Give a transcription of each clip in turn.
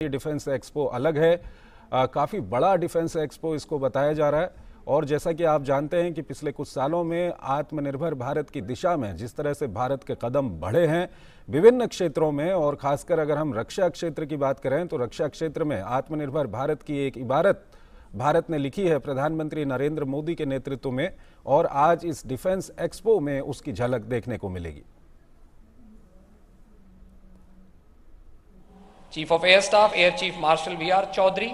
ये defence expo अलग है, काफ़ी बड़ा डिफेंस एक्सपो इसको बताया जा रहा है। और जैसा कि आप जानते हैं कि पिछले कुछ सालों में आत्मनिर्भर भारत की दिशा में जिस तरह से भारत के कदम बढ़े हैं विभिन्न क्षेत्रों में, और खासकर अगर हम रक्षा क्षेत्र की बात करें तो रक्षा क्षेत्र में आत्मनिर्भर भारत की एक इबारत भारत ने लिखी है प्रधानमंत्री नरेंद्र मोदी के नेतृत्व में, और आज इस डिफेंस एक्सपो में उसकी झलक देखने को मिलेगी। Chief of Air Staff, Air Chief Marshal V.R. Chaudhary,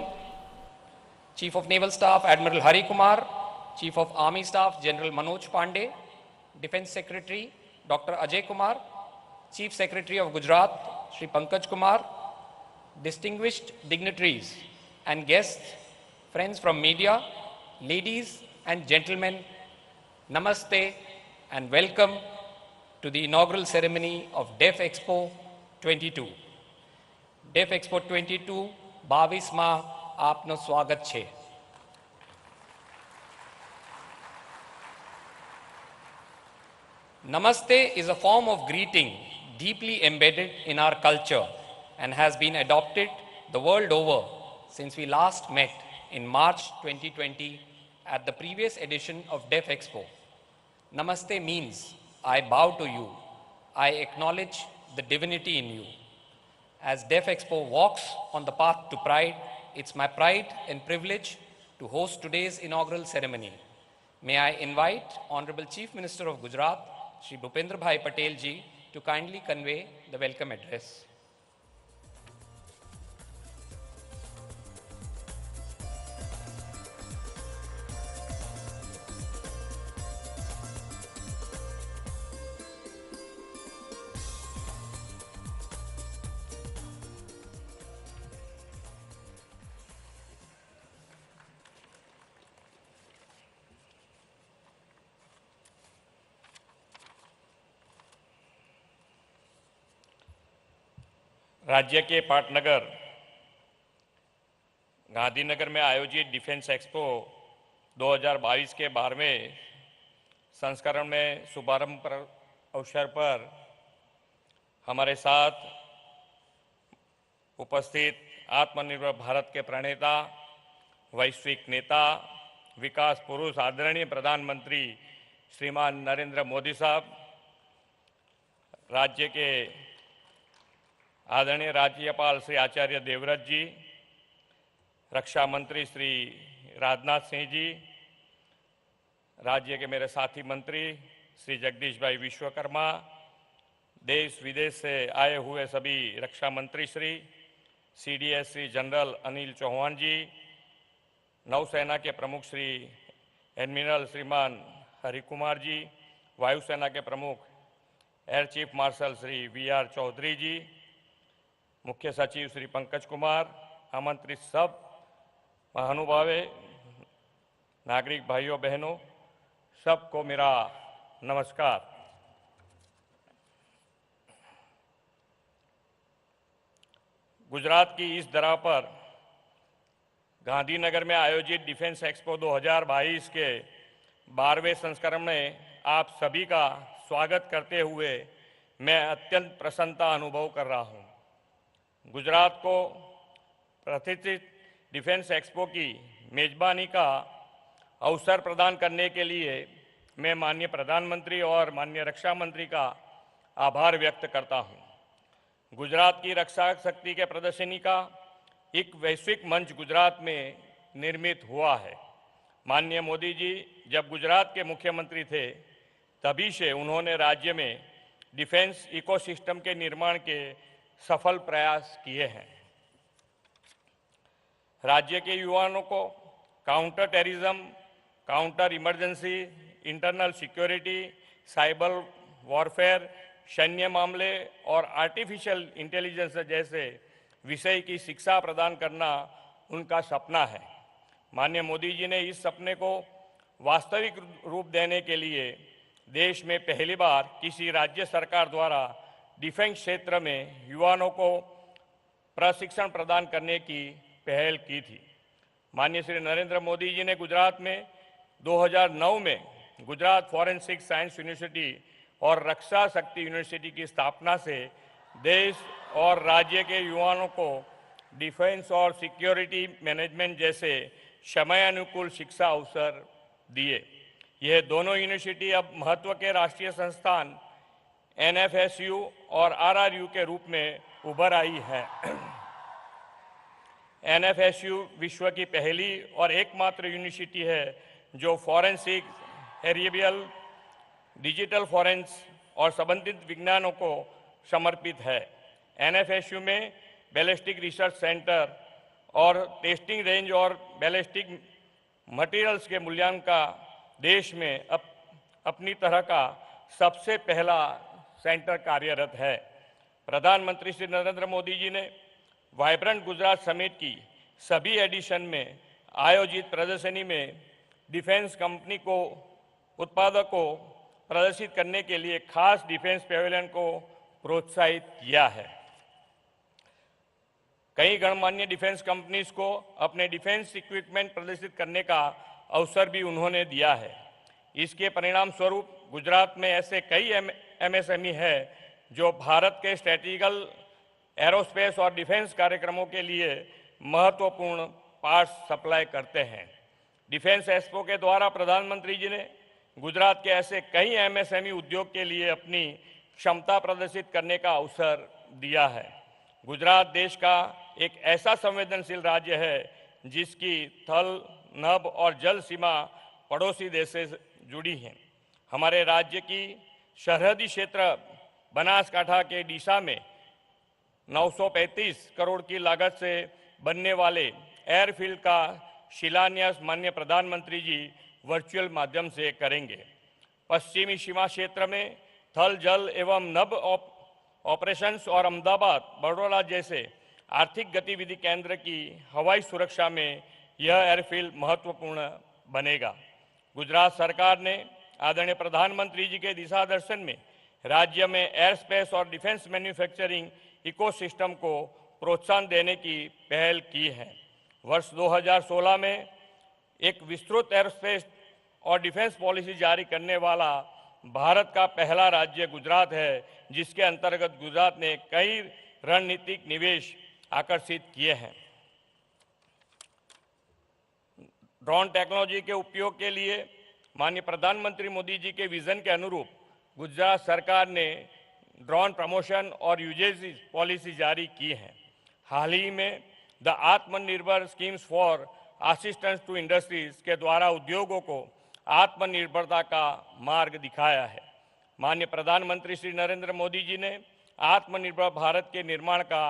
Chief of Naval Staff, Admiral Hari Kumar, Chief of Army Staff, General Manoj Pandey, Defense Secretary, Dr. Ajay Kumar, Chief Secretary of Gujarat, Shri Pankaj Kumar, distinguished dignitaries and guests, friends from media, ladies and gentlemen, Namaste and welcome to the inaugural ceremony of DEF Expo 22. DEF Expo 22 22માં આપનું સ્વાગત છે. Namaste is a form of greeting deeply embedded in our culture and has been adopted the world over since we last met in March 2020 at the previous edition of DEF Expo. Namaste means I bow to you, I acknowledge the divinity in you. As DEF Expo walks on the path to pride, it's my pride and privilege to host today's inaugural ceremony. May I invite Honorable Chief Minister of Gujarat, Shri Bhupendra Bhai Patel ji, to kindly convey the welcome address. राज्य के पाटनगर गांधीनगर में आयोजित defence expo 2022 के 12वें संस्करण में शुभारंभ अवसर पर हमारे साथ उपस्थित आत्मनिर्भर भारत के प्रणेता, वैश्विक नेता, विकास पुरुष आदरणीय प्रधानमंत्री श्रीमान नरेंद्र मोदी साहब, राज्य के आदरणीय राज्यपाल श्री आचार्य देवव्रत जी, रक्षा मंत्री श्री राजनाथ सिंह जी, राज्य के मेरे साथी मंत्री श्री जगदीश भाई विश्वकर्मा, देश विदेश से आए हुए सभी रक्षा मंत्री श्री CDS श्री जनरल अनिल चौहान जी, नौसेना के प्रमुख श्री एडमिरल श्रीमान हरि कुमार जी, वायुसेना के प्रमुख air chief marshal Shri VR Chaudhary ji, मुख्य सचिव श्री पंकज कुमार, आमंत्रित सब महानुभावे, नागरिक भाइयों बहनों, सबको मेरा नमस्कार। गुजरात की इस धरा पर गांधीनगर में आयोजित डिफेंस एक्सपो 2022 के 12वें संस्करण में आप सभी का स्वागत करते हुए मैं अत्यंत प्रसन्नता अनुभव कर रहा हूं। गुजरात को प्रतिष्ठित डिफेंस एक्सपो की मेजबानी का अवसर प्रदान करने के लिए मैं माननीय प्रधानमंत्री और माननीय रक्षा मंत्री का आभार व्यक्त करता हूं। गुजरात की रक्षा शक्ति के प्रदर्शनी का एक वैश्विक मंच गुजरात में निर्मित हुआ है। माननीय मोदी जी जब गुजरात के मुख्यमंत्री थे तभी से उन्होंने राज्य में डिफेंस इकोसिस्टम के निर्माण के सफल प्रयास किए हैं। राज्य के युवाओं को counter terrorism, counter emergency, internal security, cyber warfare, सैन्य मामले और आर्टिफिशियल इंटेलिजेंस जैसे विषय की शिक्षा प्रदान करना उनका सपना है। माननीय मोदी जी ने इस सपने को वास्तविक रूप देने के लिए देश में पहली बार किसी राज्य सरकार द्वारा डिफेंस क्षेत्र में युवाओं को प्रशिक्षण प्रदान करने की पहल की थी। माननीय श्री नरेंद्र मोदी जी ने गुजरात में 2009 में गुजरात फॉरेंसिक साइंस यूनिवर्सिटी और रक्षा शक्ति यूनिवर्सिटी की स्थापना से देश और राज्य के युवाओं को डिफेंस और सिक्योरिटी मैनेजमेंट जैसे समयानुकूल शिक्षा अवसर दिए। यह दोनों यूनिवर्सिटी अब महत्व के राष्ट्रीय संस्थान NFSU और RRU के रूप में उभर आई है। NFSU विश्व की पहली और एकमात्र यूनिवर्सिटी है जो फॉरेंसिक, हेरिबियल, डिजिटल फॉरेंस और संबंधित विज्ञानों को समर्पित है। NFSU में बैलिस्टिक रिसर्च सेंटर और टेस्टिंग रेंज और बैलिस्टिक मटेरियल्स के मूल्यांकन का देश में अपनी तरह का सबसे पहला सेंटर कार्यरत है। प्रधानमंत्री श्री नरेंद्र मोदी जी ने वाइब्रेंट गुजरात समिट की सभी एडिशन में आयोजित प्रदर्शनी में डिफेंस कंपनी को उत्पादों को प्रदर्शित करने के लिए खास डिफेंस पेविलियन को प्रोत्साहित किया है। कई गणमान्य डिफेंस कंपनीज को अपने डिफेंस इक्विपमेंट प्रदर्शित करने का अवसर भी उन्होंने दिया है। इसके परिणाम स्वरूप गुजरात में ऐसे कई MSME है जो भारत के स्ट्रेटेजिकल एरोस्पेस और डिफेंस कार्यक्रमों के लिए महत्वपूर्ण पार्ट्स सप्लाई करते हैं। डिफेंस एक्सपो के द्वारा प्रधानमंत्री जी ने गुजरात के ऐसे कई MSME उद्योग के लिए अपनी क्षमता प्रदर्शित करने का अवसर दिया है। गुजरात देश का एक ऐसा संवेदनशील राज्य है जिसकी थल, नभ और जल सीमा पड़ोसी देश से जुड़ी है। हमारे राज्य की सरहदी क्षेत्र बनासकांठा के डीसा में 935 करोड़ की लागत से बनने वाले एयरफील्ड का शिलान्यास माननीय प्रधानमंत्री जी वर्चुअल माध्यम से करेंगे। पश्चिमी सीमा क्षेत्र में थल, जल एवं नभ ऑपरेशंस और अहमदाबाद, बड़ौदा जैसे आर्थिक गतिविधि केंद्र की हवाई सुरक्षा में यह एयरफील्ड महत्वपूर्ण बनेगा। गुजरात सरकार ने आदरणीय प्रधानमंत्री जी के दिशा दर्शन में राज्य में एयर स्पेस और डिफेंस मैन्युफैक्चरिंग इकोसिस्टम को प्रोत्साहन देने की पहल की है। वर्ष 2016 में एक विस्तृत एयरस्पेस और डिफेंस पॉलिसी जारी करने वाला भारत का पहला राज्य गुजरात है, जिसके अंतर्गत गुजरात ने कई रणनीतिक निवेश आकर्षित किए हैं। ड्रोन टेक्नोलॉजी के उपयोग के लिए माननीय प्रधानमंत्री मोदी जी के विजन के अनुरूप गुजरात सरकार ने ड्रोन प्रमोशन और यूजेज पॉलिसी जारी की है। हाल ही में the Aatmanirbhar schemes for assistance to industries के द्वारा उद्योगों को आत्मनिर्भरता का मार्ग दिखाया है। माननीय प्रधानमंत्री श्री नरेंद्र मोदी जी ने आत्मनिर्भर भारत के निर्माण का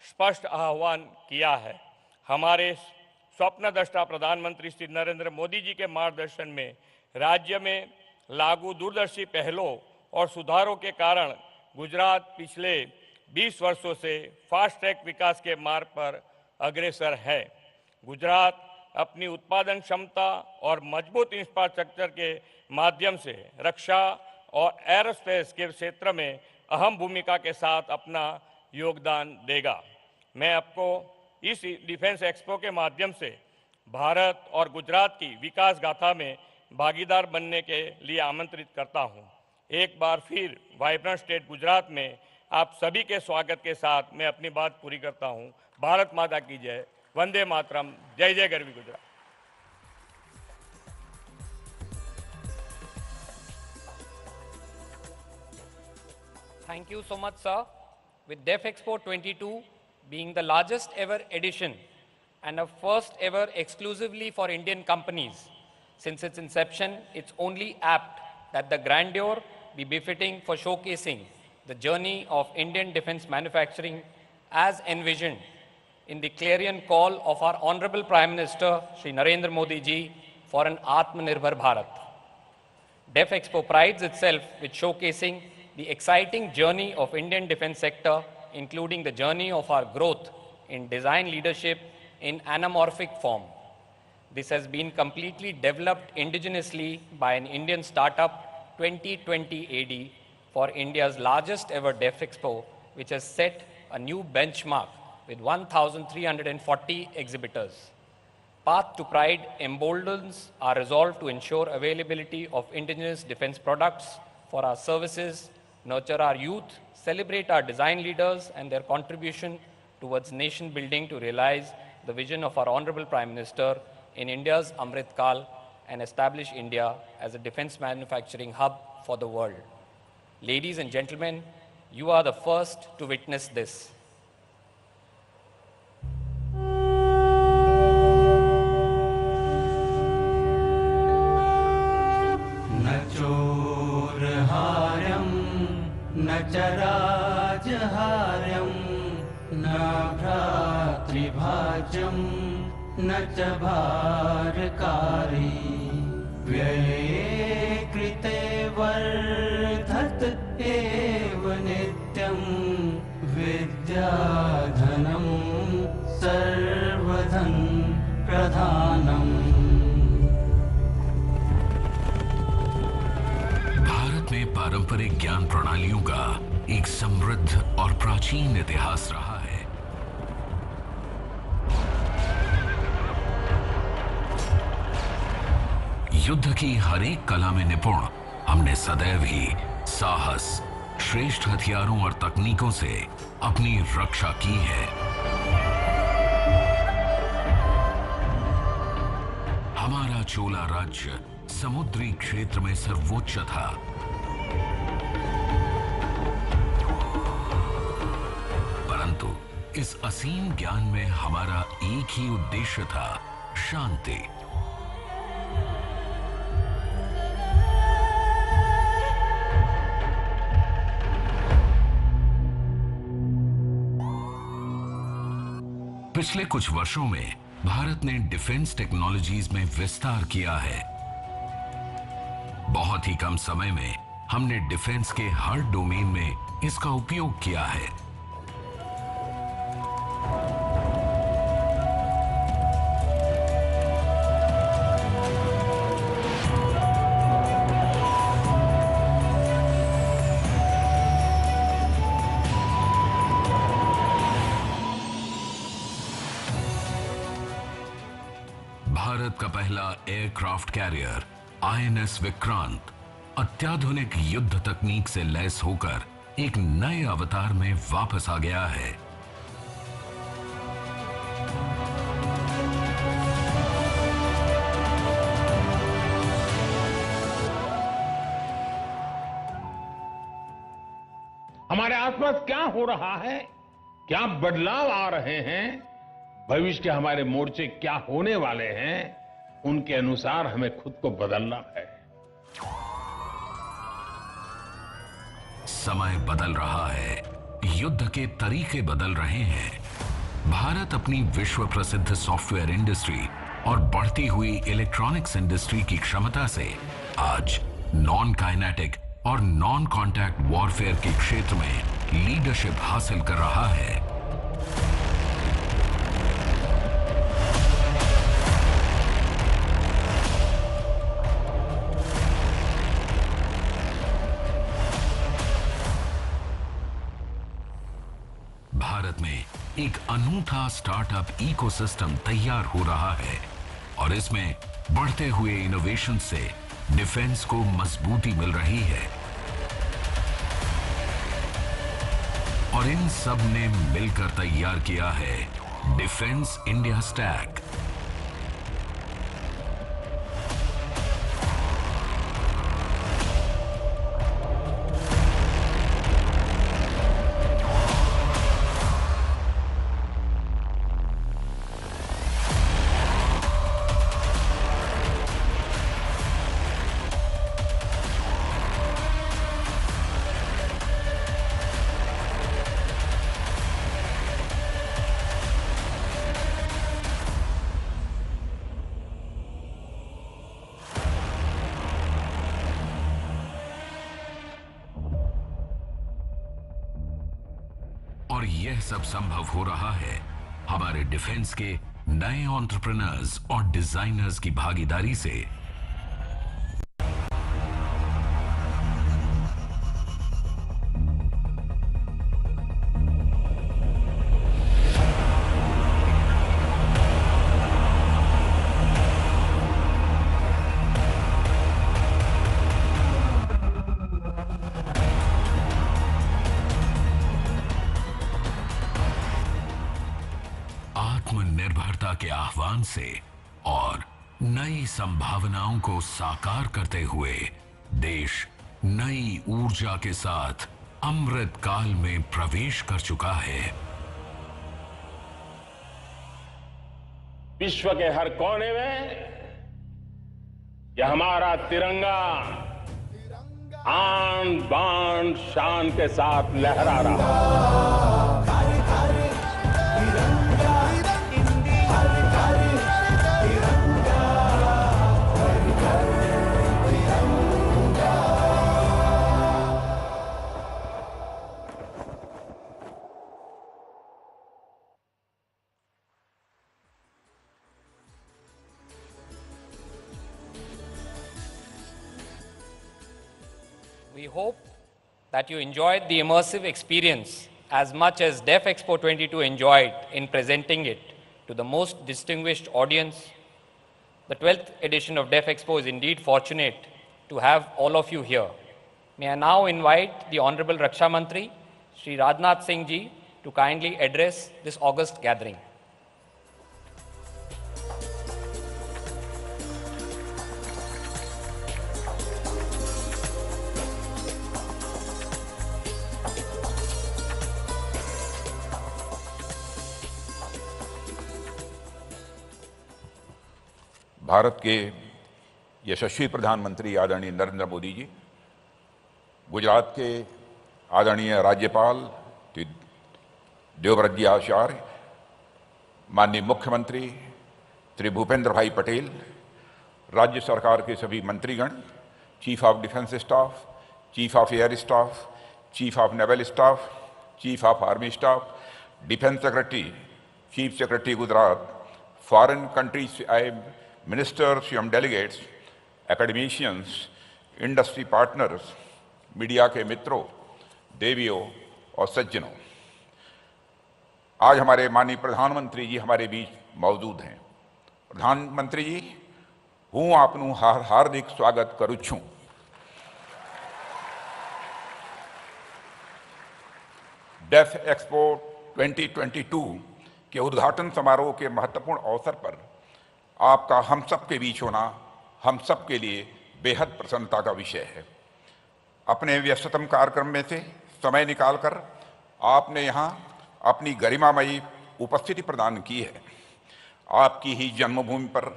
स्पष्ट आह्वान किया है। हमारे स्वप्नद्रष्टा प्रधानमंत्री श्री नरेंद्र मोदी जी के मार्गदर्शन में राज्य में लागू दूरदर्शी पहलों और सुधारों के कारण गुजरात पिछले 20 वर्षों से फास्ट ट्रैक विकास के मार्ग पर अग्रसर है। गुजरात अपनी उत्पादन क्षमता और मजबूत इंफ्रास्ट्रक्चर के माध्यम से रक्षा और एरोस्पेस के क्षेत्र में अहम भूमिका के साथ अपना योगदान देगा। मैं आपको इस डिफेंस एक्सपो के माध्यम से भारत और गुजरात की विकास गाथा में भागीदार बनने के लिए आमंत्रित करता हूं। एक बार फिर वाइब्रेंट स्टेट गुजरात में आप सभी के स्वागत के साथ मैं अपनी बात पूरी करता हूं। भारत माता की जय, वंदे मातरम, जय जय Garvi Gujarat. Thank you so much, sir. With DEF Expo 22 being the largest ever edition and a first ever exclusively for Indian companies, since its inception, it's only apt that the grandeur be befitting for showcasing the journey of Indian defense manufacturing as envisioned in the clarion call of our Honorable Prime Minister, Shri Narendra Modi ji, for an Atmanirbhar Bharat. DEF Expo prides itself with showcasing the exciting journey of Indian defense sector, including the journey of our growth in design leadership in anamorphic form. This has been completely developed indigenously by an Indian startup 2020 AD for India's largest ever DEF Expo, which has set a new benchmark with 1,340 exhibitors. Path to Pride emboldens our resolve to ensure availability of indigenous defense products for our services, nurture our youth, celebrate our design leaders and their contribution towards nation building to realize the vision of our Honorable Prime Minister in India's Amrit Kal and establish India as a defense manufacturing hub for the world. Ladies and gentlemen, you are the first to witness this. न चराजहार्यं न भ्रातृभाज्यं न च भारकारी व्यये कृते वर्धत एव नित्यं विद्याधनं सर्वधन प्रधानम्। में पारंपरिक ज्ञान प्रणालियों का एक समृद्ध और प्राचीन इतिहास रहा है। युद्ध की हर एक कला में निपुण हमने सदैव ही साहस, श्रेष्ठ हथियारों और तकनीकों से अपनी रक्षा की है। हमारा चोला राज्य समुद्री क्षेत्र में सर्वोच्च था। परंतु इस असीम ज्ञान में हमारा एक ही उद्देश्य था, शांति। पिछले कुछ वर्षों में भारत ने डिफेंस टेक्नोलॉजीज में विस्तार किया है। बहुत ही कम समय में हमने डिफेंस के हर डोमेन में इसका उपयोग किया है। भारत का पहला एयरक्राफ्ट कैरियर आईएनएस विक्रांत अत्याधुनिक युद्ध तकनीक से लैस होकर एक नए अवतार में वापस आ गया है। हमारे आसपास क्या हो रहा है, क्या बदलाव आ रहे हैं, भविष्य के हमारे मोर्चे क्या होने वाले हैं, उनके अनुसार हमें खुद को बदलना है। समय बदल रहा है, युद्ध के तरीके बदल रहे हैं। भारत अपनी विश्व प्रसिद्ध सॉफ्टवेयर इंडस्ट्री और बढ़ती हुई इलेक्ट्रॉनिक्स इंडस्ट्री की क्षमता से आज नॉन काइनेटिक और नॉन कॉन्टैक्ट वॉरफेयर के क्षेत्र में लीडरशिप हासिल कर रहा है। भारत में एक अनूठा स्टार्टअप इकोसिस्टम तैयार हो रहा है और इसमें बढ़ते हुए इनोवेशन से डिफेंस को मजबूती मिल रही है। और इन सब ने मिलकर तैयार किया है डिफेंस इंडिया स्टैक। और यह सब संभव हो रहा है हमारे डिफेंस के नए एंटरप्रेन्योर्स और डिजाइनर्स की भागीदारी से। आत्मनिर्भरता के आह्वान से और नई संभावनाओं को साकार करते हुए देश नई ऊर्जा के साथ अमृत काल में प्रवेश कर चुका है। विश्व के हर कोने में यह हमारा तिरंगा आन बान शान के साथ लहरा रहा है। We hope that you enjoyed the immersive experience as much as Deaf Expo 22 enjoyed in presenting it to the most distinguished audience. The 12th edition of Deaf Expo is indeed fortunate to have all of you here. May I now invite the Honorable Raksha Mantri, Shri Rajnath Singh Ji, to kindly address this august gathering. Bharat के यशस्वी प्रधानमंत्री आदरणीय नरेंद्र मोदी जी, गुजरात के आदरणीय राज्यपाल देवव्रत जी आचार्य, माननीय मुख्यमंत्री श्री भूपेंद्र भाई पटेल, राज्य सरकार के सभी मंत्रीगण, chief of defence staff, chief of air staff, chief of naval staff, chief of army staff, defence secretary, chief secretary Gujarat, foreign countries ministers एवं delegates, academicians, industry partners, media के मित्रों, देवियों और सज्जनों, आज हमारे माननीय प्रधानमंत्री जी हमारे बीच मौजूद हैं। प्रधानमंत्री जी, हूँ आपનું हार्दिक स्वागत करूँ છું। डेफ एक्सपो 2022 के उद्घाटन समारोह के महत्वपूर्ण अवसर पर आपका हम सब के बीच होना हम सब के लिए बेहद प्रसन्नता का विषय है। अपने व्यस्ततम कार्यक्रम में से समय निकालकर आपने यहाँ अपनी गरिमामयी उपस्थिति प्रदान की है। आपकी ही जन्मभूमि पर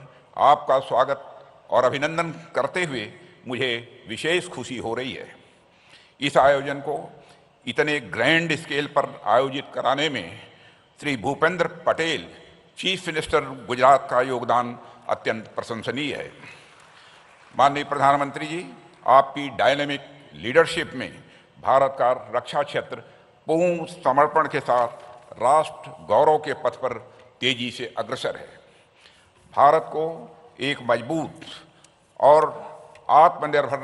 आपका स्वागत और अभिनंदन करते हुए मुझे विशेष खुशी हो रही है। इस आयोजन को इतने ग्रैंड स्केल पर आयोजित कराने में श्री भूपेंद्र पटेल, चीफ मिनिस्टर गुजरात का योगदान अत्यंत प्रशंसनीय है। माननीय प्रधानमंत्री जी, आपकी डायनेमिक लीडरशिप में भारत का रक्षा क्षेत्र पूर्ण समर्पण के साथ राष्ट्र गौरव के पथ पर तेजी से अग्रसर है। भारत को एक मजबूत और आत्मनिर्भर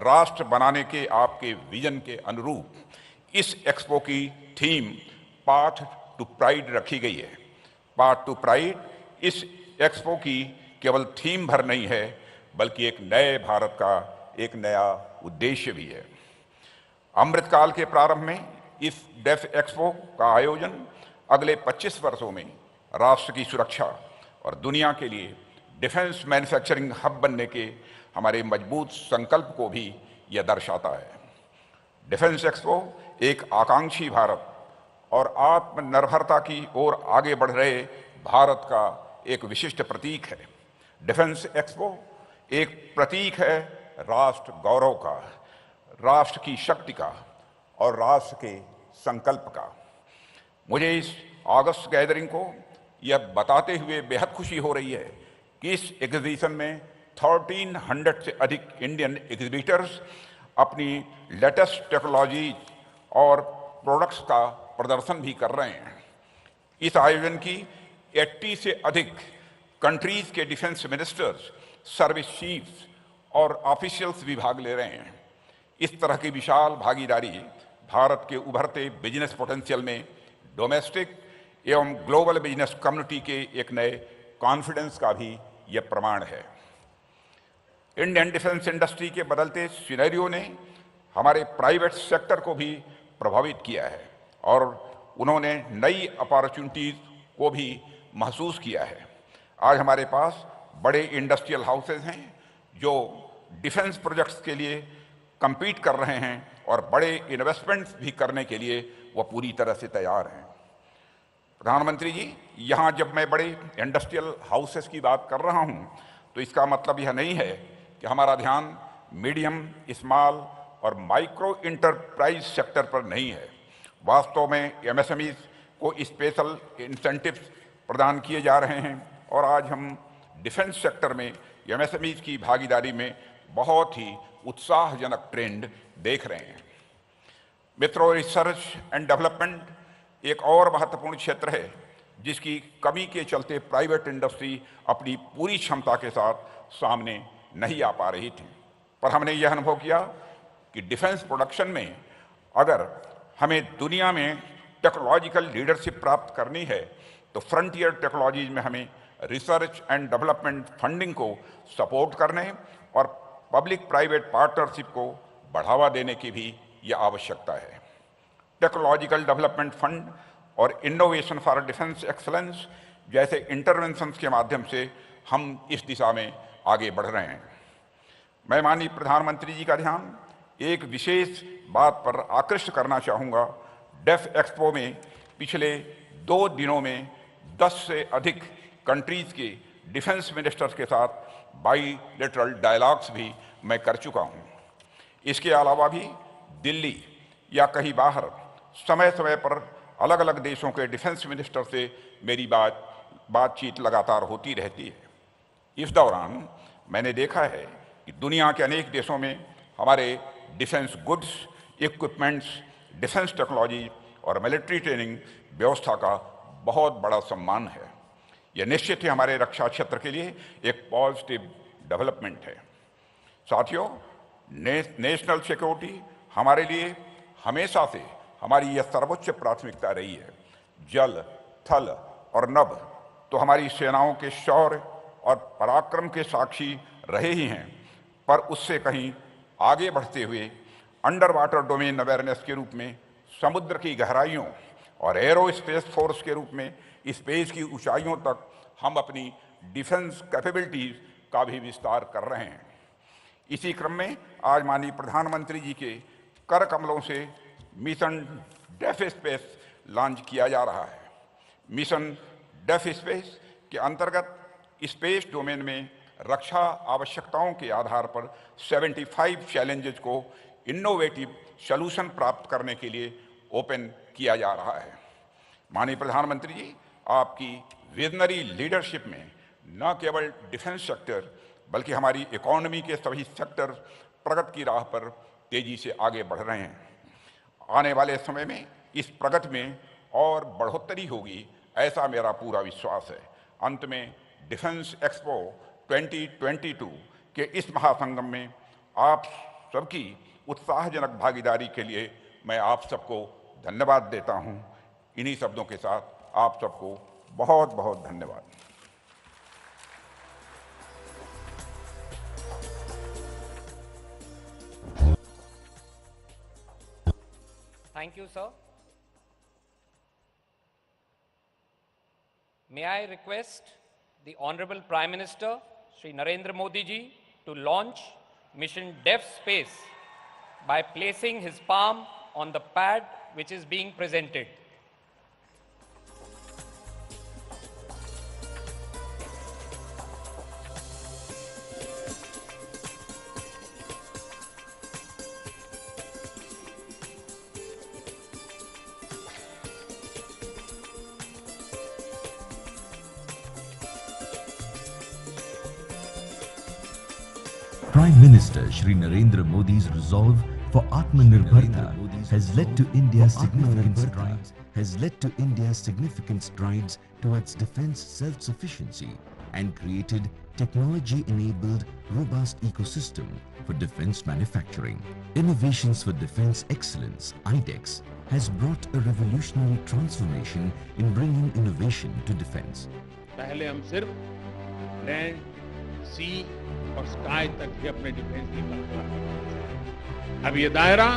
राष्ट्र बनाने के आपके विजन के अनुरूप इस एक्सपो की थीम पाथ टू प्राइड रखी गई है। पाथ टू प्राइड इस एक्सपो की केवल थीम भर नहीं है, बल्कि एक नए भारत का एक नया उद्देश्य भी है। अमृतकाल के प्रारंभ में इस डेफ एक्सपो का आयोजन अगले 25 वर्षों में राष्ट्र की सुरक्षा और दुनिया के लिए डिफेंस मैन्युफैक्चरिंग हब बनने के हमारे मजबूत संकल्प को भी यह दर्शाता है। डिफेंस एक्सपो एक आकांक्षी भारत और आत्मनिर्भरता की ओर आगे बढ़ रहे भारत का एक विशिष्ट प्रतीक है। डिफेंस एक्सपो एक प्रतीक है राष्ट्र गौरव का, राष्ट्र की शक्ति का और राष्ट्र के संकल्प का। मुझे इस अगस्त गैदरिंग को यह बताते हुए बेहद खुशी हो रही है कि इस एग्जीबिशन में 1300 से अधिक इंडियन एग्जीबिटर्स अपनी लेटेस्ट टेक्नोलॉजी और प्रोडक्ट्स का प्रदर्शन भी कर रहे हैं। इस आयोजन की 80 से अधिक कंट्रीज के डिफेंस मिनिस्टर्स, सर्विस चीफ्स और ऑफिशियल्स भी भाग ले रहे हैं। इस तरह की विशाल भागीदारी भारत के उभरते बिजनेस पोटेंशियल में डोमेस्टिक एवं ग्लोबल बिजनेस कम्युनिटी के एक नए कॉन्फिडेंस का भी यह प्रमाण है। इंडियन डिफेंस इंडस्ट्री के बदलते सिनेरियो ने हमारे प्राइवेट सेक्टर को भी प्रभावित किया है और उन्होंने नई अपॉर्चुनिटीज को भी महसूस किया है। आज हमारे पास बड़े इंडस्ट्रियल हाउसेज हैं जो डिफेंस प्रोजेक्ट्स के लिए compete कर रहे हैं और बड़े इन्वेस्टमेंट्स भी करने के लिए वो पूरी तरह से तैयार हैं। प्रधानमंत्री जी, यहाँ जब मैं बड़े इंडस्ट्रियल हाउसेस की बात कर रहा हूँ तो इसका मतलब यह नहीं है कि हमारा ध्यान मीडियम, स्मॉल और माइक्रो इंटरप्राइज सेक्टर पर नहीं है। वास्तव में एमएसएमईज को स्पेशल इंसेंटिव्स प्रदान किए जा रहे हैं और आज हम डिफेंस सेक्टर में एमएसएमईज की भागीदारी में बहुत ही उत्साहजनक ट्रेंड देख रहे हैं। मित्रों, रिसर्च एंड डेवलपमेंट एक और महत्वपूर्ण क्षेत्र है जिसकी कमी के चलते प्राइवेट इंडस्ट्री अपनी पूरी क्षमता के साथ सामने नहीं आ पा रही थी। पर हमने यह अनुभव किया कि डिफेंस प्रोडक्शन में अगर हमें दुनिया में टेक्नोलॉजिकल लीडरशिप प्राप्त करनी है तो फ्रंटियर टेक्नोलॉजीज में हमें रिसर्च एंड डेवलपमेंट फंडिंग को सपोर्ट करने और पब्लिक प्राइवेट पार्टनरशिप को बढ़ावा देने की भी यह आवश्यकता है। टेक्नोलॉजिकल डेवलपमेंट फंड और इनोवेशन फॉर डिफेंस एक्सलेंस जैसे इंटरवेंशंस के माध्यम से हम इस दिशा में आगे बढ़ रहे हैं। मैं माननीय प्रधानमंत्री जी का ध्यान एक विशेष बात पर आकृष्ट करना चाहूँगा। डेफ एक्सपो में पिछले 2 दिनों में 10 से अधिक कंट्रीज़ के डिफेंस मिनिस्टर्स के साथ बाईलेटरल डायलॉग्स भी मैं कर चुका हूँ। इसके अलावा भी दिल्ली या कहीं बाहर समय समय पर अलग अलग देशों के डिफेंस मिनिस्टर से मेरी बातचीत लगातार होती रहती है। इस दौरान मैंने देखा है कि दुनिया के अनेक देशों में हमारे defence goods, equipments, defence technology और मिलिट्री ट्रेनिंग व्यवस्था का बहुत बड़ा सम्मान है। यह निश्चित ही हमारे रक्षा क्षेत्र के लिए एक पॉजिटिव डेवलपमेंट है। साथियों, नेशनल सिक्योरिटी हमारे लिए हमेशा से हमारी यह सर्वोच्च प्राथमिकता रही है। जल, थल और नभ तो हमारी सेनाओं के शौर्य और पराक्रम के साक्षी रहे ही हैं, पर उससे कहीं आगे बढ़ते हुए अंडर वाटर डोमेन अवेयरनेस के रूप में समुद्र की गहराइयों और एरोस्पेस फोर्स के रूप में स्पेस की ऊंचाइयों तक हम अपनी डिफेंस कैपेबिलिटीज का भी विस्तार कर रहे हैं। इसी क्रम में आज माननीय प्रधानमंत्री जी के कर कमलों से मिशन डेफ स्पेस लॉन्च किया जा रहा है। मिशन डेफ स्पेस के अंतर्गत स्पेस डोमेन में रक्षा आवश्यकताओं के आधार पर 75 चैलेंजेस को इनोवेटिव सॉल्यूशन प्राप्त करने के लिए ओपन किया जा रहा है। माननीय प्रधानमंत्री जी, आपकी विजनरी लीडरशिप में न केवल डिफेंस सेक्टर बल्कि हमारी इकोनॉमी के सभी सेक्टर प्रगति की राह पर तेजी से आगे बढ़ रहे हैं। आने वाले समय में इस प्रगति में और बढ़ोतरी होगी, ऐसा मेरा पूरा विश्वास है। अंत में डिफेंस एक्सपो 2022 के इस महासंगम में आप सबकी उत्साहजनक भागीदारी के लिए मैं आप सबको धन्यवाद देता हूं। इन्हीं शब्दों के साथ आप सबको बहुत बहुत धन्यवाद। Thank you, sir. May I request the Honorable Prime Minister, Shri Narendra Modi ji, to launch Mission Deaf Space by placing his palm on the pad which is being presented. Prime Minister Shri Narendra Modi's resolve for Atmanirbharta has led to India's significant strides towards defense self-sufficiency and created technology-enabled robust ecosystem for defense manufacturing. Innovations for Defense Excellence (IDEX) has brought a revolutionary transformation in bringing innovation to defense. पहले हम सिर्फ land, सी और sky तक ही अपने defence की कल्पना करते थे। अब ये दायरा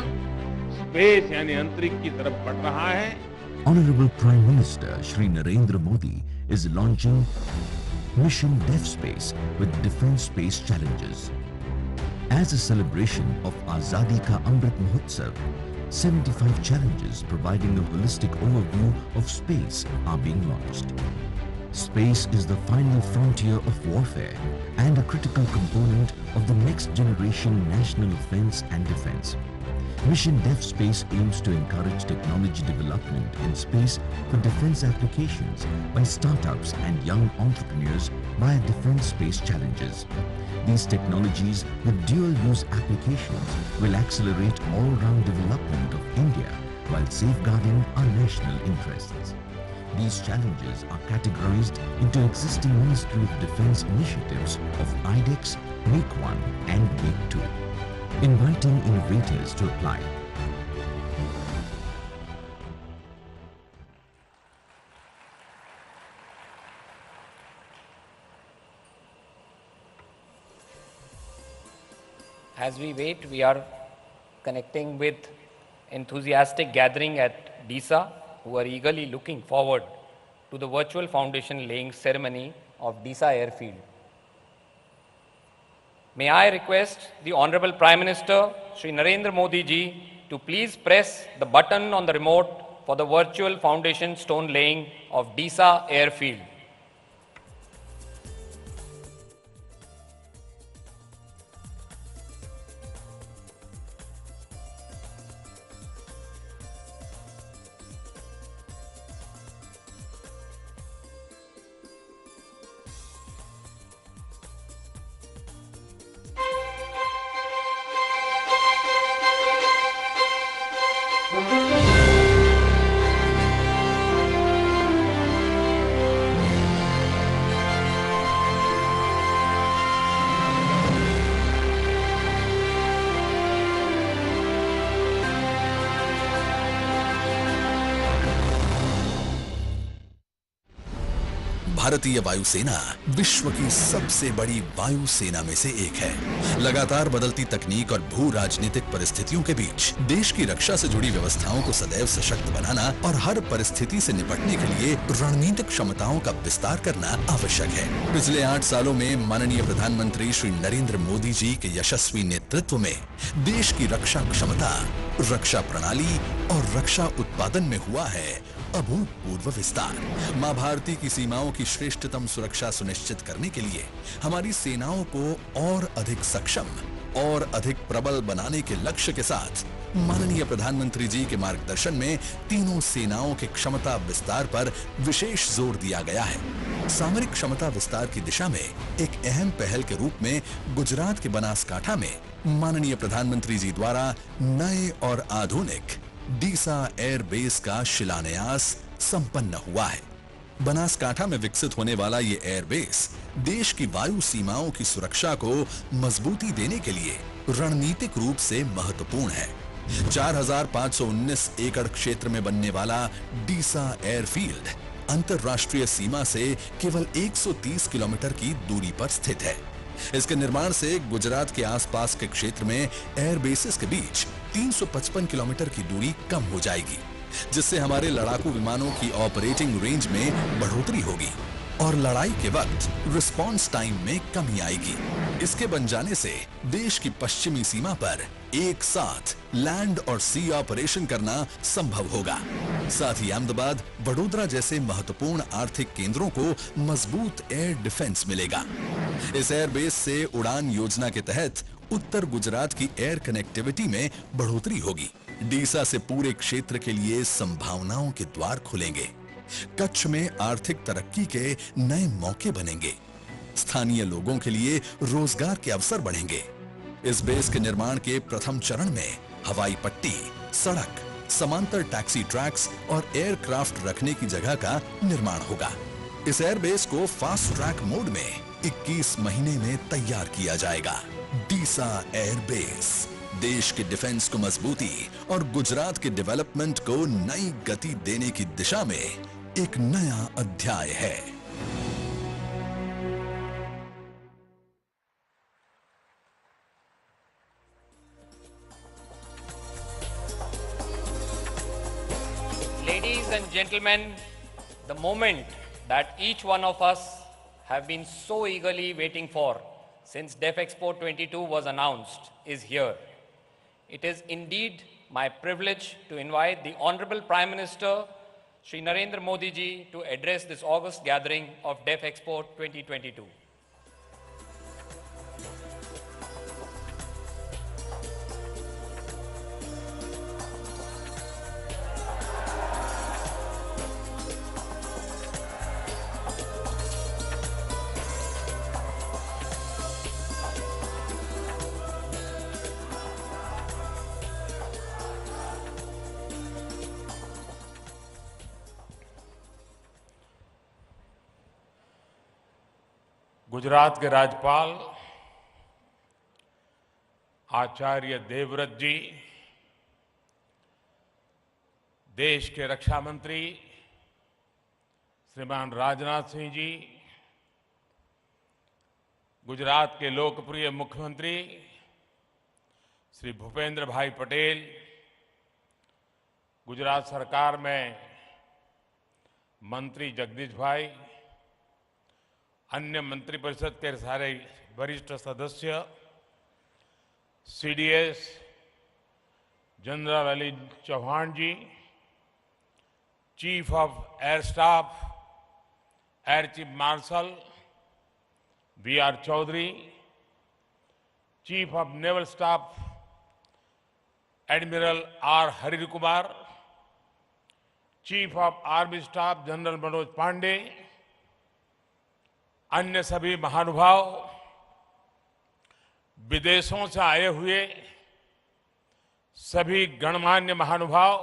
स्पेस यानी अंतरिक्ष की तरफ बढ़ रहा है। Honorable Prime Minister Shri Narendra Modi is launching Mission Dev Space with Defense Space Challenges. As a celebration of Azadi Ka Amrit Mahotsav, 75 challenges providing a holistic overview of space are being launched. Space is the final frontier of warfare and a critical component of the next generation national offense and defense. Mission Dev Space aims to encourage technology development in space for defense applications by startups and young entrepreneurs via defense space challenges. These technologies with dual-use applications will accelerate all-round development of India while safeguarding our national interests. These challenges are categorized into existing Ministry of Defense initiatives of IDEX, Make 1 and Make 2, inviting innovators to apply. As we wait, we are connecting with enthusiastic gathering at DISA who are eagerly looking forward to the virtual foundation laying ceremony of DISA Airfield. May I request the Honorable Prime Minister, Shri Narendra Modi ji, to please press the button on the remote for the virtual foundation stone laying of DISA Airfield. भारतीय वायुसेना विश्व की सबसे बड़ी वायुसेना में से एक है। लगातार बदलती तकनीक और भू राजनीतिक परिस्थितियों के बीच देश की रक्षा से जुड़ी व्यवस्थाओं को सदैव सशक्त बनाना और हर परिस्थिति से निपटने के लिए रणनीतिक क्षमताओं का विस्तार करना आवश्यक है। पिछले 8 सालों में माननीय प्रधानमंत्री श्री नरेंद्र मोदी जी के यशस्वी नेतृत्व में देश की रक्षा क्षमता, रक्षा प्रणाली और रक्षा उत्पादन में हुआ है अभूतपूर्व विस्तार। मां भारती की सीमाओं की श्रेष्ठतम सुरक्षा सुनिश्चित करने के लिए हमारी सेनाओं को और अधिक सक्षम और अधिक प्रबल बनाने के लक्ष्य के साथ माननीय प्रधानमंत्री जी के मार्गदर्शन में तीनों सेनाओं के क्षमता विस्तार पर विशेष जोर दिया गया है। सामरिक क्षमता विस्तार की दिशा में एक अहम पहल के रूप में गुजरात के बनासकांठा में माननीय प्रधानमंत्री जी द्वारा नए और आधुनिक डीसा एयर बेस का शिलान्यास संपन्न हुआ है। बनासकांठा में विकसित होने वाला ये एयरबेस देश की वायु सीमाओं की सुरक्षा को मजबूती देने के लिए रणनीतिक रूप से महत्वपूर्ण है। 4,519 एकड़ क्षेत्र में बनने वाला डीसा एयरफील्ड अंतरराष्ट्रीय सीमा से केवल 130 किलोमीटर की दूरी पर स्थित है। इसके निर्माण से गुजरात के आसपास के क्षेत्र में एयरबेसेस के बीच 355 किलोमीटर की दूरी कम हो जाएगी, जिससे हमारे लड़ाकू विमानों की ऑपरेटिंग रेंज में बढ़ोतरी होगी और लड़ाई के वक्त रिस्पॉन्स टाइम में कमी आएगी। इसके बन जाने से देश की पश्चिमी सीमा पर एक साथ लैंड और सी ऑपरेशन करना संभव होगा। साथ ही अहमदाबाद, वडोदरा जैसे महत्वपूर्ण आर्थिक केंद्रों को मजबूत एयर डिफेंस मिलेगा। इस एयरबेस से उड़ान योजना के तहत उत्तर गुजरात की एयर कनेक्टिविटी में बढ़ोतरी होगी। डीसा से पूरे क्षेत्र के लिए संभावनाओं के द्वार खुलेंगे। कच्छ में आर्थिक तरक्की के नए मौके बनेंगे। स्थानीय लोगों के लिए रोजगार के अवसर बढ़ेंगे। इस बेस के निर्माण के प्रथम चरण में हवाई पट्टी, सड़क, समांतर टैक्सी ट्रैक्स और एयरक्राफ्ट रखने की जगह का निर्माण होगा। इस एयरबेस को फास्ट ट्रैक मोड में 21 महीने में तैयार किया जाएगा। डीसा एयरबेस देश के डिफेंस को मजबूती और गुजरात के डेवलपमेंट को नई गति देने की दिशा में एक नया अध्याय है। Ladies and gentlemen, the moment that each one of us have been so eagerly waiting for since Def Expo 22 was announced is here. It is indeed my privilege to invite the Honorable Prime Minister Shri Narendra Modi ji to address this August gathering of Def Expo 2022. Gujarat के राज्यपाल आचार्य देवव्रत जी, देश के रक्षा मंत्री श्रीमान राजनाथ सिंह जी, गुजरात के लोकप्रिय मुख्यमंत्री श्री भूपेंद्र भाई पटेल, गुजरात सरकार में मंत्री जगदीश भाई, अन्य मंत्रिपरिषद के सारे वरिष्ठ सदस्य, CDS general Ali Chauhan ji, chief of air staff air chief marshal V R. Chaudhari, chief of naval staff admiral R. Hari Kumar, chief of army staff general Manoj Pande, अन्य सभी महानुभाव, विदेशों से आए हुए सभी गणमान्य महानुभाव,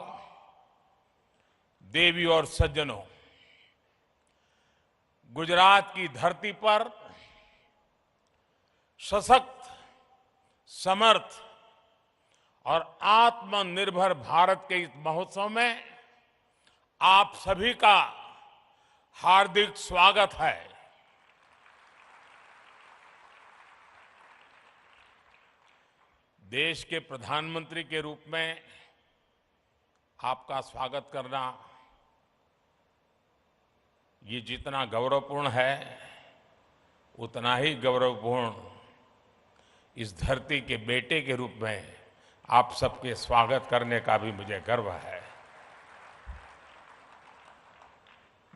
देवी और सज्जनों, गुजरात की धरती पर सशक्त, समर्थ और आत्मनिर्भर भारत के इस महोत्सव में आप सभी का हार्दिक स्वागत है। देश के प्रधानमंत्री के रूप में आपका स्वागत करना ये जितना गौरवपूर्ण है, उतना ही गौरवपूर्ण इस धरती के बेटे के रूप में आप सबके स्वागत करने का भी मुझे गर्व है।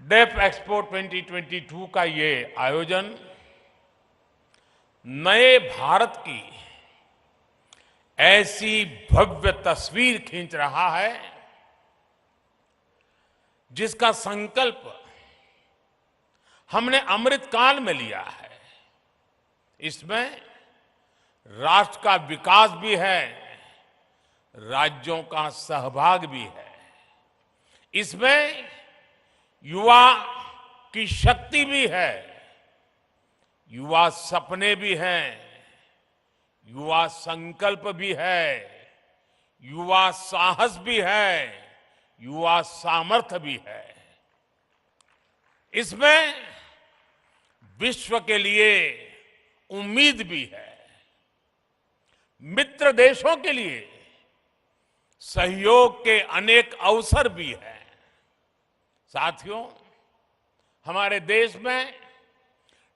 डेफ एक्सपो 2022 का ये आयोजन नए भारत की ऐसी भव्य तस्वीर खींच रहा है जिसका संकल्प हमने अमृतकाल में लिया है। इसमें राष्ट्र का विकास भी है, राज्यों का सहभाग भी है। इसमें युवा की शक्ति भी है, युवा सपने भी हैं, युवा संकल्प भी है, युवा साहस भी है, युवा सामर्थ्य भी है। इसमें विश्व के लिए उम्मीद भी है, मित्र देशों के लिए सहयोग के अनेक अवसर भी हैं। साथियों, हमारे देश में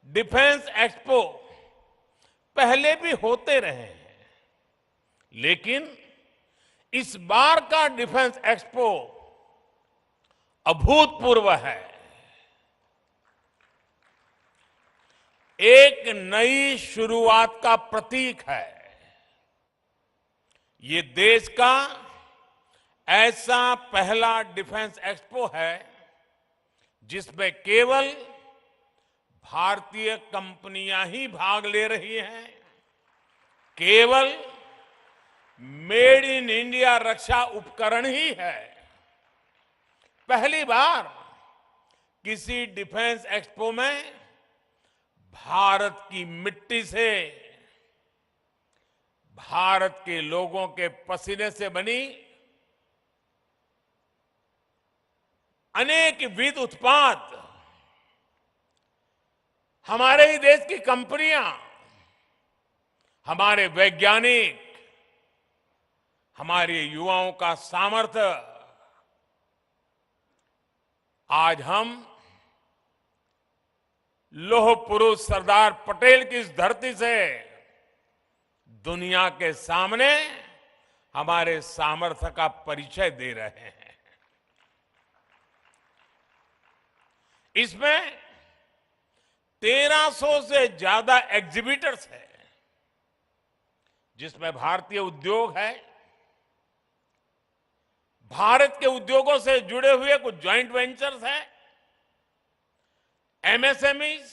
डिफेंस एक्सपो पहले भी होते रहे हैं, लेकिन इस बार का डिफेंस एक्सपो अभूतपूर्व है। एक नई शुरुआत का प्रतीक है। ये देश का ऐसा पहला डिफेंस एक्सपो है जिसमें केवल भारतीय कंपनियां ही भाग ले रही हैं। केवल मेड इन इंडिया रक्षा उपकरण ही है। पहली बार किसी डिफेंस एक्सपो में भारत की मिट्टी से, भारत के लोगों के पसीने से बनी अनेक विध उत्पाद, हमारे ही देश की कंपनियां, हमारे वैज्ञानिक, हमारे युवाओं का सामर्थ्य आज हम लौह पुरुष सरदार पटेल की इस धरती से दुनिया के सामने हमारे सामर्थ्य का परिचय दे रहे हैं। इसमें 1300 से ज्यादा एग्जीबिटर्स हैं, जिसमें भारतीय उद्योग है, भारत के उद्योगों से जुड़े हुए कुछ जॉइंट वेंचर्स हैं, एमएसएमईज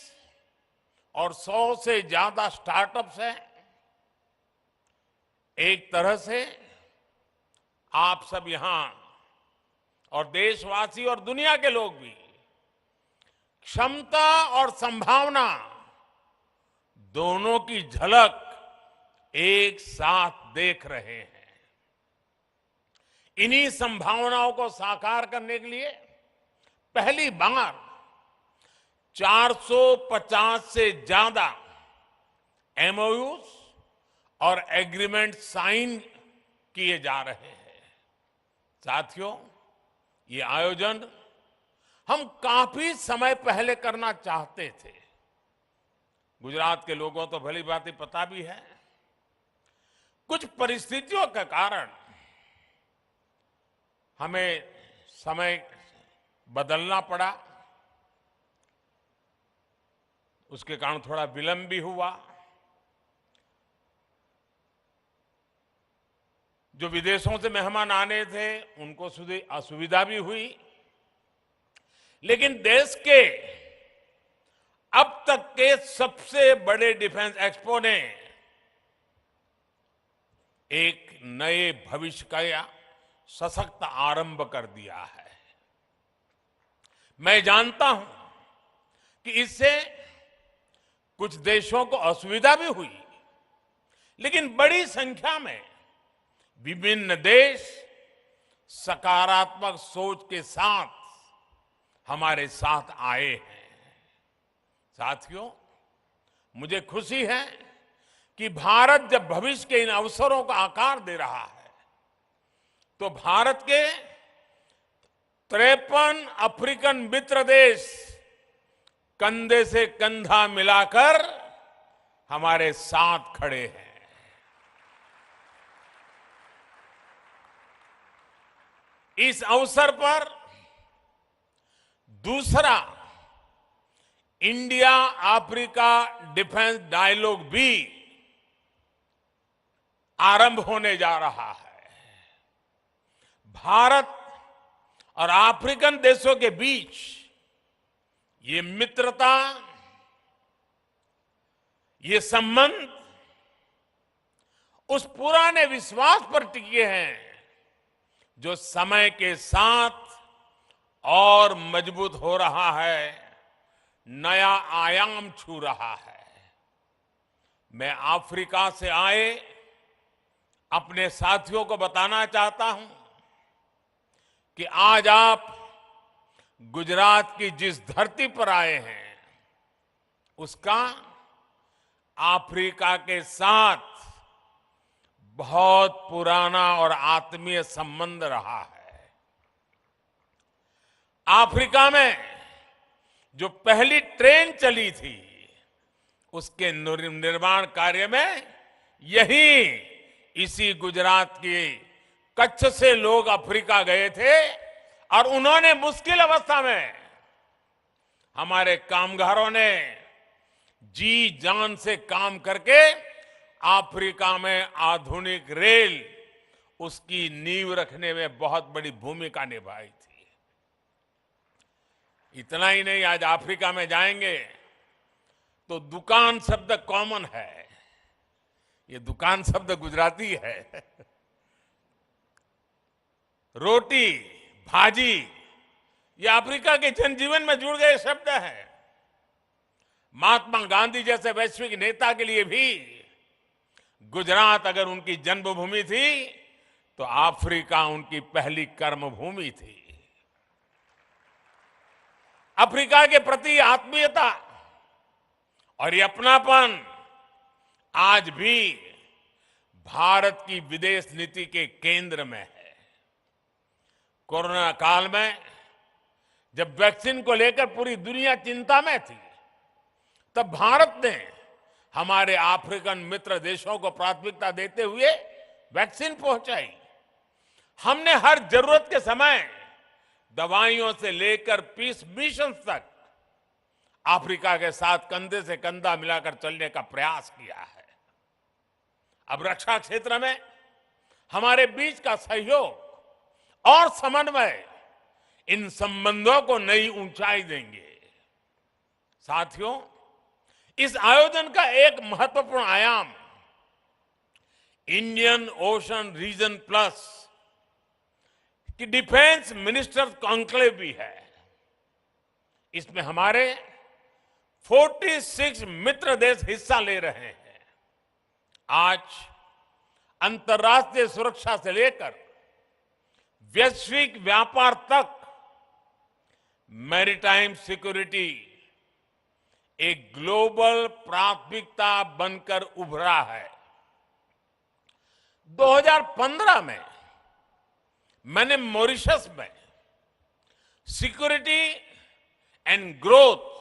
और 100 से ज्यादा स्टार्टअप्स हैं। एक तरह से आप सब यहां और देशवासी और दुनिया के लोग भी क्षमता और संभावना दोनों की झलक एक साथ देख रहे हैं। इन्हीं संभावनाओं को साकार करने के लिए पहली बार 450 से ज्यादा एमओयूज और एग्रीमेंट साइन किए जा रहे हैं। साथियों, ये आयोजन हम काफी समय पहले करना चाहते थे। गुजरात के लोगों तो भली भांति पता भी है, कुछ परिस्थितियों के कारण हमें समय बदलना पड़ा, उसके कारण थोड़ा विलंब भी हुआ। जो विदेशों से मेहमान आने थे उनको असुविधा भी हुई, लेकिन देश के अब तक के सबसे बड़े डिफेंस एक्सपो ने एक नए भविष्य का सशक्त आरंभ कर दिया है। मैं जानता हूं कि इससे कुछ देशों को असुविधा भी हुई, लेकिन बड़ी संख्या में विभिन्न देश सकारात्मक सोच के साथ हमारे साथ आए हैं। साथियों, मुझे खुशी है कि भारत जब भविष्य के इन अवसरों का आकार दे रहा है, तो भारत के 53 अफ्रीकन मित्र देश कंधे से कंधा मिलाकर हमारे साथ खड़े हैं। इस अवसर पर दूसरा इंडिया अफ्रीका डिफेंस डायलॉग भी आरंभ होने जा रहा है। भारत और अफ्रीकन देशों के बीच ये मित्रता, ये संबंध उस पुराने विश्वास पर टिके हैं जो समय के साथ और मजबूत हो रहा है, नया आयाम छू रहा है। मैं अफ्रीका से आए अपने साथियों को बताना चाहता हूं कि आज आप गुजरात की जिस धरती पर आए हैं, उसका अफ्रीका के साथ बहुत पुराना और आत्मीय संबंध रहा है। अफ्रीका में जो पहली ट्रेन चली थी, उसके निर्माण कार्य में इसी गुजरात की कच्छ से लोग अफ्रीका गए थे और उन्होंने मुश्किल अवस्था में हमारे कामगारों ने जी जान से काम करके अफ्रीका में आधुनिक रेल, उसकी नींव रखने में बहुत बड़ी भूमिका निभाई थी। इतना ही नहीं, आज अफ्रीका में जाएंगे तो दुकान शब्द कॉमन है। ये दुकान शब्द गुजराती है। रोटी, भाजी, ये अफ्रीका के जनजीवन में जुड़ गए शब्द हैं। महात्मा गांधी जैसे वैश्विक नेता के लिए भी गुजरात अगर उनकी जन्मभूमि थी, तो अफ्रीका उनकी पहली कर्मभूमि थी। अफ्रीका के प्रति आत्मीयता और ये अपनापन आज भी भारत की विदेश नीति के केंद्र में है। कोरोना काल में जब वैक्सीन को लेकर पूरी दुनिया चिंता में थी, तब भारत ने हमारे अफ्रीकन मित्र देशों को प्राथमिकता देते हुए वैक्सीन पहुंचाई। हमने हर जरूरत के समय दवाइयों से लेकर पीस मिशन तक अफ्रीका के साथ कंधे से कंधा मिलाकर चलने का प्रयास किया है। अब रक्षा क्षेत्र में हमारे बीच का सहयोग और समन्वय इन संबंधों को नई ऊंचाई देंगे। साथियों, इस आयोजन का एक महत्वपूर्ण आयाम इंडियन ओशन रीजन प्लस की डिफेंस मिनिस्टर्स कॉन्क्लेव भी है। इसमें हमारे 46 मित्र देश हिस्सा ले रहे हैं। आज अंतर्राष्ट्रीय सुरक्षा से लेकर वैश्विक व्यापार तक मैरीटाइम सिक्योरिटी एक ग्लोबल प्राथमिकता बनकर उभरा है। 2015 में मैंने मॉरिशस में security and growth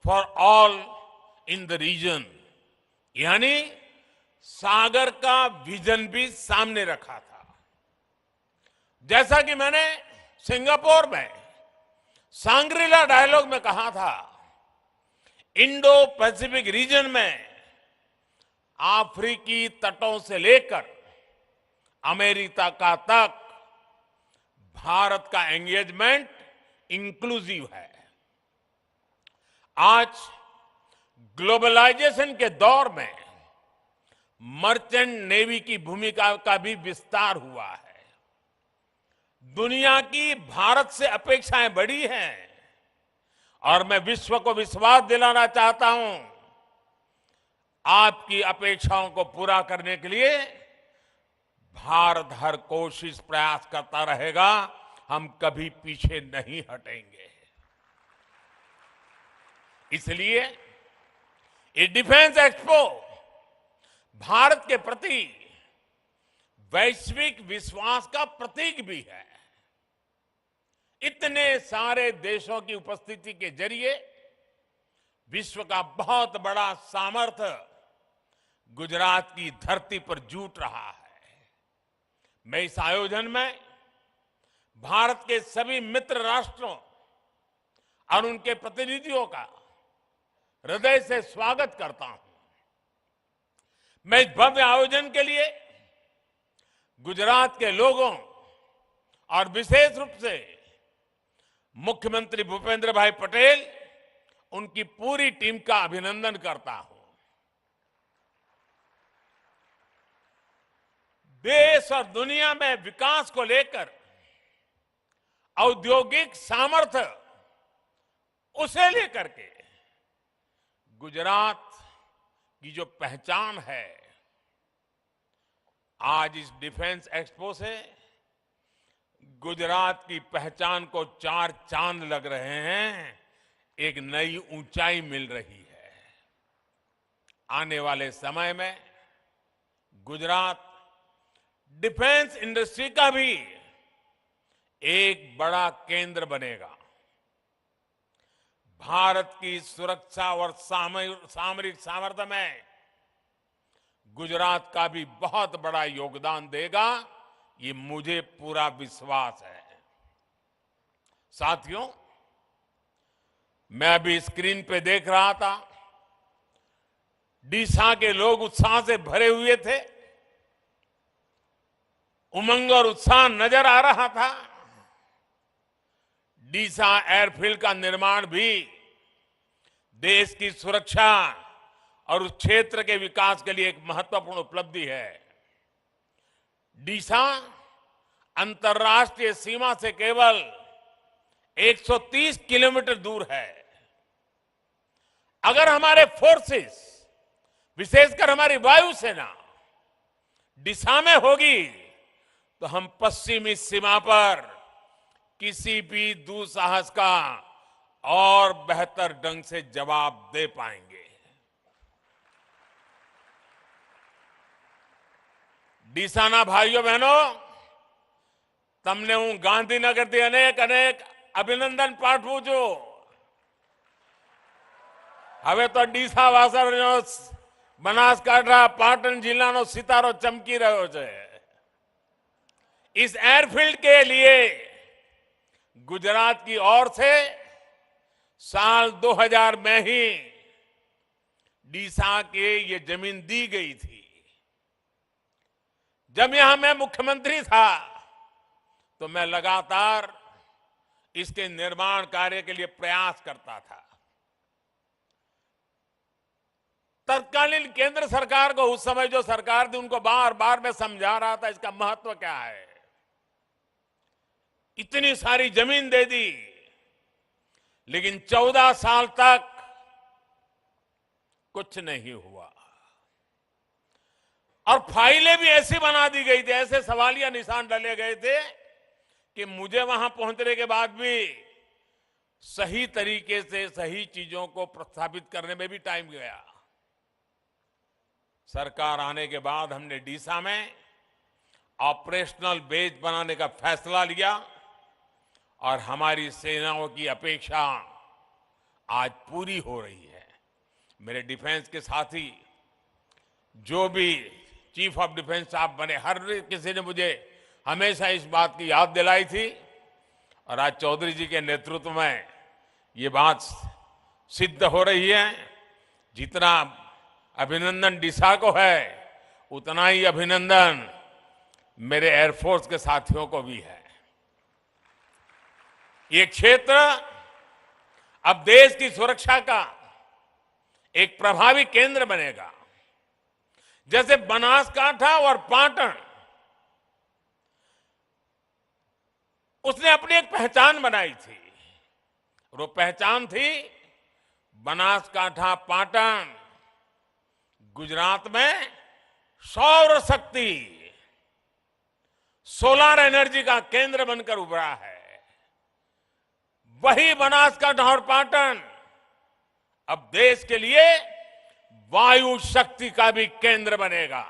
for all in the region यानी सागर का विजन भी सामने रखा था। जैसा कि मैंने सिंगापुर में सांग्रीला डायलॉग में कहा था, इंडो पैसिफिक रीजन में अफ्रीकी तटों से लेकर अमेरिका का तक भारत का एंगेजमेंट इंक्लूसिव है। आज ग्लोबलाइजेशन के दौर में मर्चेंट नेवी की भूमिका का भी विस्तार हुआ है। दुनिया की भारत से अपेक्षाएं बड़ी हैं और मैं विश्व को विश्वास दिलाना चाहता हूं, आपकी अपेक्षाओं को पूरा करने के लिए भारत हर कोशिश प्रयास करता रहेगा। हम कभी पीछे नहीं हटेंगे। इसलिए ये डिफेंस एक्सपो भारत के प्रति वैश्विक विश्वास का प्रतीक भी है। इतने सारे देशों की उपस्थिति के जरिए विश्व का बहुत बड़ा सामर्थ्य गुजरात की धरती पर जुट रहा है। मैं इस आयोजन में भारत के सभी मित्र राष्ट्रों और उनके प्रतिनिधियों का हृदय से स्वागत करता हूं। मैं इस भव्य आयोजन के लिए गुजरात के लोगों और विशेष रूप से मुख्यमंत्री भूपेंद्र भाई पटेल, उनकी पूरी टीम का अभिनंदन करता हूं। देश और दुनिया में विकास को लेकर औद्योगिक सामर्थ्य उसे लेकर के गुजरात की जो पहचान है, आज इस डिफेंस एक्सपो से गुजरात की पहचान को चार चांद लग रहे हैं, एक नई ऊंचाई मिल रही है। आने वाले समय में गुजरात डिफेंस इंडस्ट्री का भी एक बड़ा केंद्र बनेगा। भारत की सुरक्षा और सामरिक सामर्थ्य में गुजरात का भी बहुत बड़ा योगदान देगा, ये मुझे पूरा विश्वास है। साथियों, मैं अभी स्क्रीन पे देख रहा था, डीसा के लोग उत्साह से भरे हुए थे, उमंग और उत्साह नजर आ रहा था। डीसा एयरफील्ड का निर्माण भी देश की सुरक्षा और उस क्षेत्र के विकास के लिए एक महत्वपूर्ण उपलब्धि है। डीसा अंतर्राष्ट्रीय सीमा से केवल 130 किलोमीटर दूर है। अगर हमारे फोर्सेस, विशेषकर हमारी वायुसेना डीसा में होगी तो हम पश्चिमी सीमा पर किसी भी दुस्साहस का और बेहतर ढंग से जवाब दे पाएंगे। डीसाना भाइयों बहनों, તમને હું ગાંધીનગરથી અનેક અનેક અભિનંદન પાઠવું છું। હવે તો ડીસા વાસણનો બનાસકાંઠા પાટણ જિલ્લાનો સિતારો ચમકી રહ્યો છે. इस एयरफील्ड के लिए गुजरात की ओर से साल 2000 में ही डीसा के ये जमीन दी गई थी. जब यहां मैं मुख्यमंत्री था तो मैं लगातार इसके निर्माण कार्य के लिए प्रयास करता था. तत्कालीन केंद्र सरकार को उस समय जो सरकार थी उनको बार बार मैं समझा रहा था इसका महत्व क्या है. इतनी सारी जमीन दे दी, लेकिन 14 साल तक कुछ नहीं हुआ और फाइलें भी ऐसी बना दी गई थी, ऐसे सवालिया निशान डाले गए थे कि मुझे वहां पहुंचने के बाद भी सही तरीके से सही चीजों को प्रस्थापित करने में भी टाइम गया. सरकार आने के बाद हमने डीसा में ऑपरेशनल बेस बनाने का फैसला लिया और हमारी सेनाओं की अपेक्षा आज पूरी हो रही है. मेरे डिफेंस के साथी जो भी चीफ ऑफ डिफेंस स्टाफ बने, हर किसी ने मुझे हमेशा इस बात की याद दिलाई थी और आज चौधरी जी के नेतृत्व में ये बात सिद्ध हो रही है. जितना अभिनंदन डीसा को है उतना ही अभिनंदन मेरे एयरफोर्स के साथियों को भी है. ये क्षेत्र अब देश की सुरक्षा का एक प्रभावी केंद्र बनेगा. जैसे बनासकांठा और पाटन, उसने अपनी एक पहचान बनाई थी. वो पहचान थी बनासकांठा पाटन गुजरात में सौर शक्ति, सोलर एनर्जी का केंद्र बनकर उभरा है. वही बनासकांठा और पाटन अब देश के लिए वायु शक्ति का भी केंद्र बनेगा.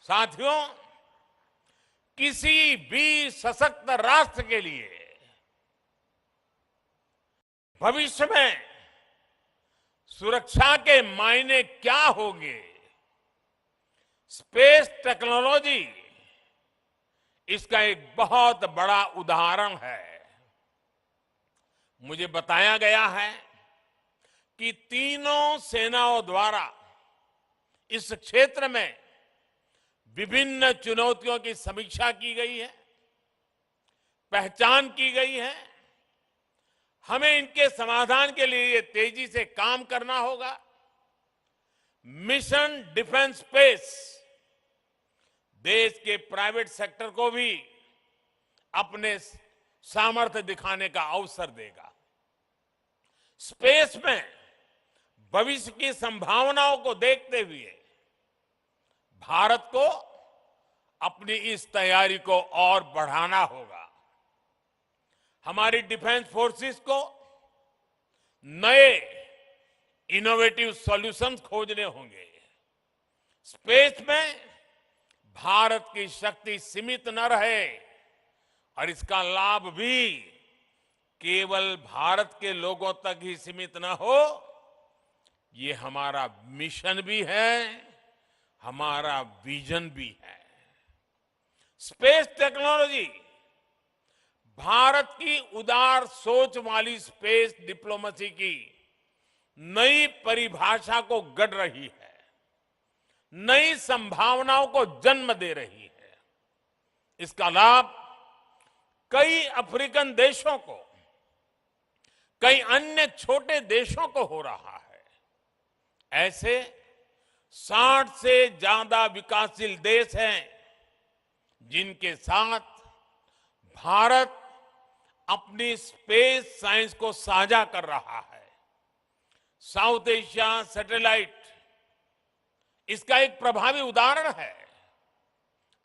साथियों, किसी भी सशक्त राष्ट्र के लिए भविष्य में सुरक्षा के मायने क्या होंगे, स्पेस टेक्नोलॉजी इसका एक बहुत बड़ा उदाहरण है. मुझे बताया गया है कि तीनों सेनाओं द्वारा इस क्षेत्र में विभिन्न चुनौतियों की समीक्षा की गई है, पहचान की गई है. हमें इनके समाधान के लिए तेजी से काम करना होगा. मिशन डिफेंस स्पेस देश के प्राइवेट सेक्टर को भी अपने सामर्थ्य दिखाने का अवसर देगा. स्पेस में भविष्य की संभावनाओं को देखते हुए भारत को अपनी इस तैयारी को और बढ़ाना होगा. हमारी डिफेंस फोर्सेस को नए इनोवेटिव सॉल्यूशंस खोजने होंगे. स्पेस में भारत की शक्ति सीमित न रहे और इसका लाभ भी केवल भारत के लोगों तक ही सीमित न हो. ये हमारा मिशन भी है, हमारा विजन भी है. स्पेस टेक्नोलॉजी भारत की उदार सोच वाली स्पेस डिप्लोमेसी की नई परिभाषा को गढ़ रही है, नई संभावनाओं को जन्म दे रही है. इसका लाभ कई अफ्रीकन देशों को, कई अन्य छोटे देशों को हो रहा है. ऐसे 60 से ज्यादा विकासशील देश हैं जिनके साथ भारत अपनी स्पेस साइंस को साझा कर रहा है. साउथ एशिया सैटेलाइट इसका एक प्रभावी उदाहरण है.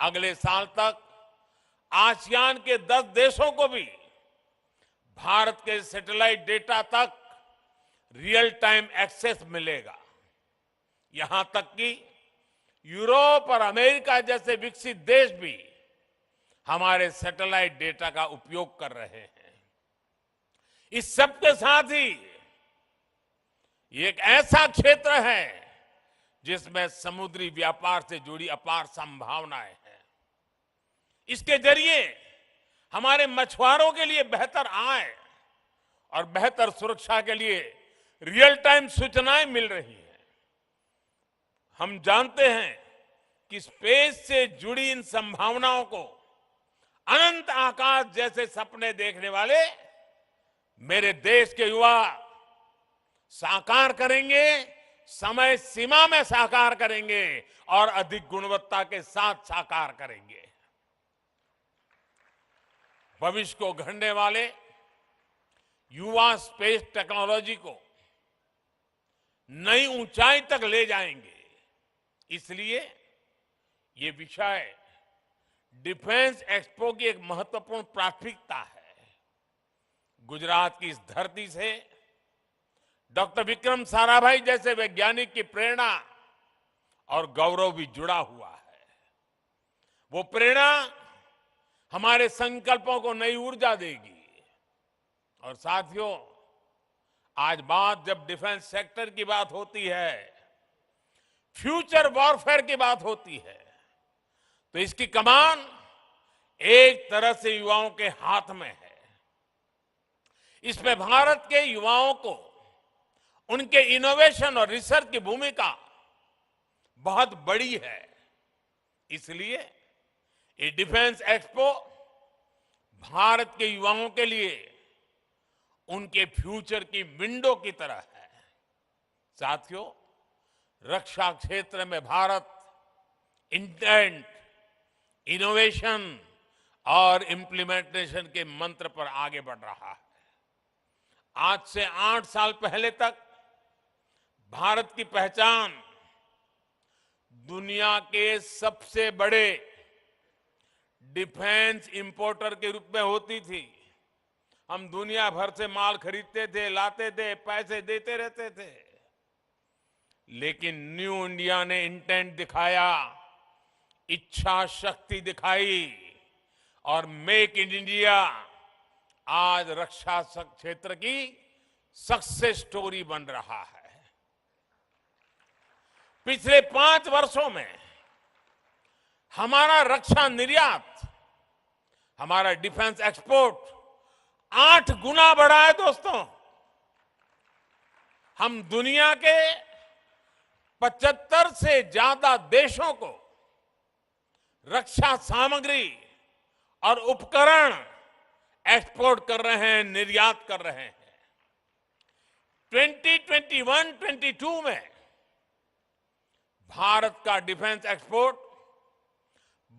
अगले साल तक आसियान के 10 देशों को भी भारत के सैटेलाइट डेटा तक रियल टाइम एक्सेस मिलेगा. यहां तक कि यूरोप और अमेरिका जैसे विकसित देश भी हमारे सैटेलाइट डेटा का उपयोग कर रहे हैं. इस सब के साथ ही ये एक ऐसा क्षेत्र है जिसमें समुद्री व्यापार से जुड़ी अपार संभावनाएं हैं। इसके जरिए हमारे मछुआरों के लिए बेहतर आय और बेहतर सुरक्षा के लिए रियल टाइम सूचनाएं मिल रही हैं। हम जानते हैं कि स्पेस से जुड़ी इन संभावनाओं को अनंत आकाश जैसे सपने देखने वाले मेरे देश के युवा साकार करेंगे, समय सीमा में साकार करेंगे और अधिक गुणवत्ता के साथ साकार करेंगे। भविष्य को गढ़ने वाले युवा स्पेस टेक्नोलॉजी को नई ऊंचाई तक ले जाएंगे। इसलिए ये विषय डिफेंस एक्सपो की एक महत्वपूर्ण प्राथमिकता है। गुजरात की इस धरती से डॉक्टर विक्रम साराभाई जैसे वैज्ञानिक की प्रेरणा और गौरव भी जुड़ा हुआ है। वो प्रेरणा हमारे संकल्पों को नई ऊर्जा देगी। और साथियों, आज बात जब डिफेंस सेक्टर की बात होती है, फ्यूचर वॉरफेयर की बात होती है, तो इसकी कमान एक तरह से युवाओं के हाथ में है। इसमें भारत के युवाओं को उनके इनोवेशन और रिसर्च की भूमिका बहुत बड़ी है। इसलिए ये डिफेंस एक्सपो भारत के युवाओं के लिए उनके फ्यूचर की विंडो की तरह है। साथियों, रक्षा क्षेत्र में भारत इंटेंट, इनोवेशन और इम्प्लीमेंटेशन के मंत्र पर आगे बढ़ रहा है। आज से 8 साल पहले तक भारत की पहचान दुनिया के सबसे बड़े डिफेंस इंपोर्टर के रूप में होती थी। हम दुनिया भर से माल खरीदते थे, लाते थे, पैसे देते रहते थे। लेकिन न्यू इंडिया ने इंटेंट दिखाया, इच्छा शक्ति दिखाई और मेक इन इंडिया आज रक्षा क्षेत्र की सक्सेस स्टोरी बन रहा है। पिछले 5 वर्षों में हमारा रक्षा निर्यात, हमारा डिफेंस एक्सपोर्ट 8 गुना बढ़ा है। दोस्तों, हम दुनिया के 75 से ज्यादा देशों को रक्षा सामग्री और उपकरण एक्सपोर्ट कर रहे हैं, निर्यात कर रहे हैं। 2021-22 में भारत का डिफेंस एक्सपोर्ट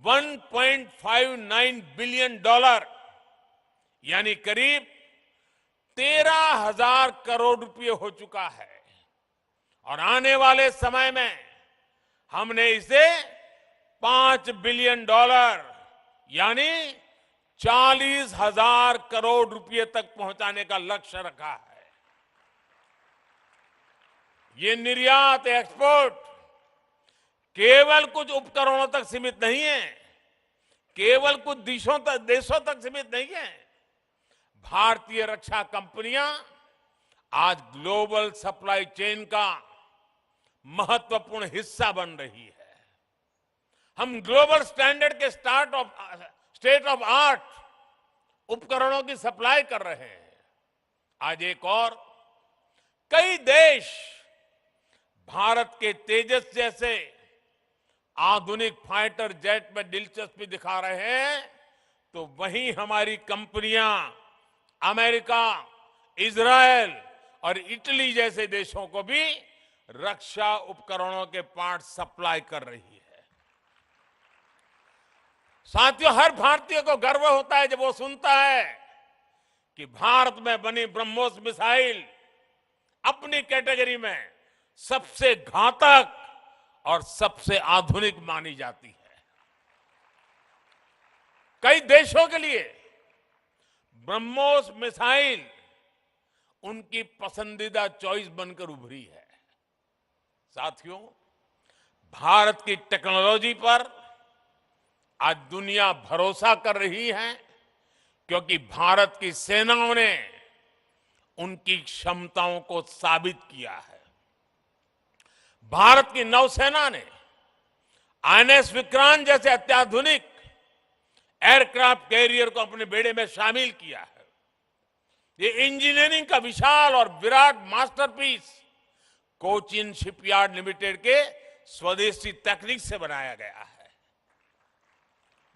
$1.59 बिलियन यानी करीब 13,000 करोड़ रुपए हो चुका है। और आने वाले समय में हमने इसे $5 बिलियन यानी 40,000 करोड़ रुपए तक पहुंचाने का लक्ष्य रखा है। ये निर्यात एक्सपोर्ट केवल कुछ उपकरणों तक सीमित नहीं है, केवल कुछ देशों तक सीमित नहीं है। भारतीय रक्षा कंपनियां आज ग्लोबल सप्लाई चेन का महत्वपूर्ण हिस्सा बन रही है। हम ग्लोबल स्टैंडर्ड के स्टेट ऑफ आर्ट उपकरणों की सप्लाई कर रहे हैं। आज एक और कई देश भारत के तेजस जैसे आधुनिक फाइटर जेट में दिलचस्पी दिखा रहे हैं, तो वहीं हमारी कंपनियां अमेरिका, इजरायल और इटली जैसे देशों को भी रक्षा उपकरणों के पार्ट सप्लाई कर रही है। साथियों, हर भारतीय को गर्व होता है जब वो सुनता है कि भारत में बनी ब्रह्मोस मिसाइल अपनी कैटेगरी में सबसे घातक और सबसे आधुनिक मानी जाती है। कई देशों के लिए ब्रह्मोस मिसाइल उनकी पसंदीदा चॉइस बनकर उभरी है। साथियों, भारत की टेक्नोलॉजी पर आज दुनिया भरोसा कर रही है, क्योंकि भारत की सेनाओं ने उनकी क्षमताओं को साबित किया है। भारत की नौसेना ने आईएनएस विक्रांत जैसे अत्याधुनिक एयरक्राफ्ट कैरियर को अपने बेड़े में शामिल किया है। ये इंजीनियरिंग का विशाल और Virat masterpiece Cochin shipyard limited के स्वदेशी तकनीक से बनाया गया है।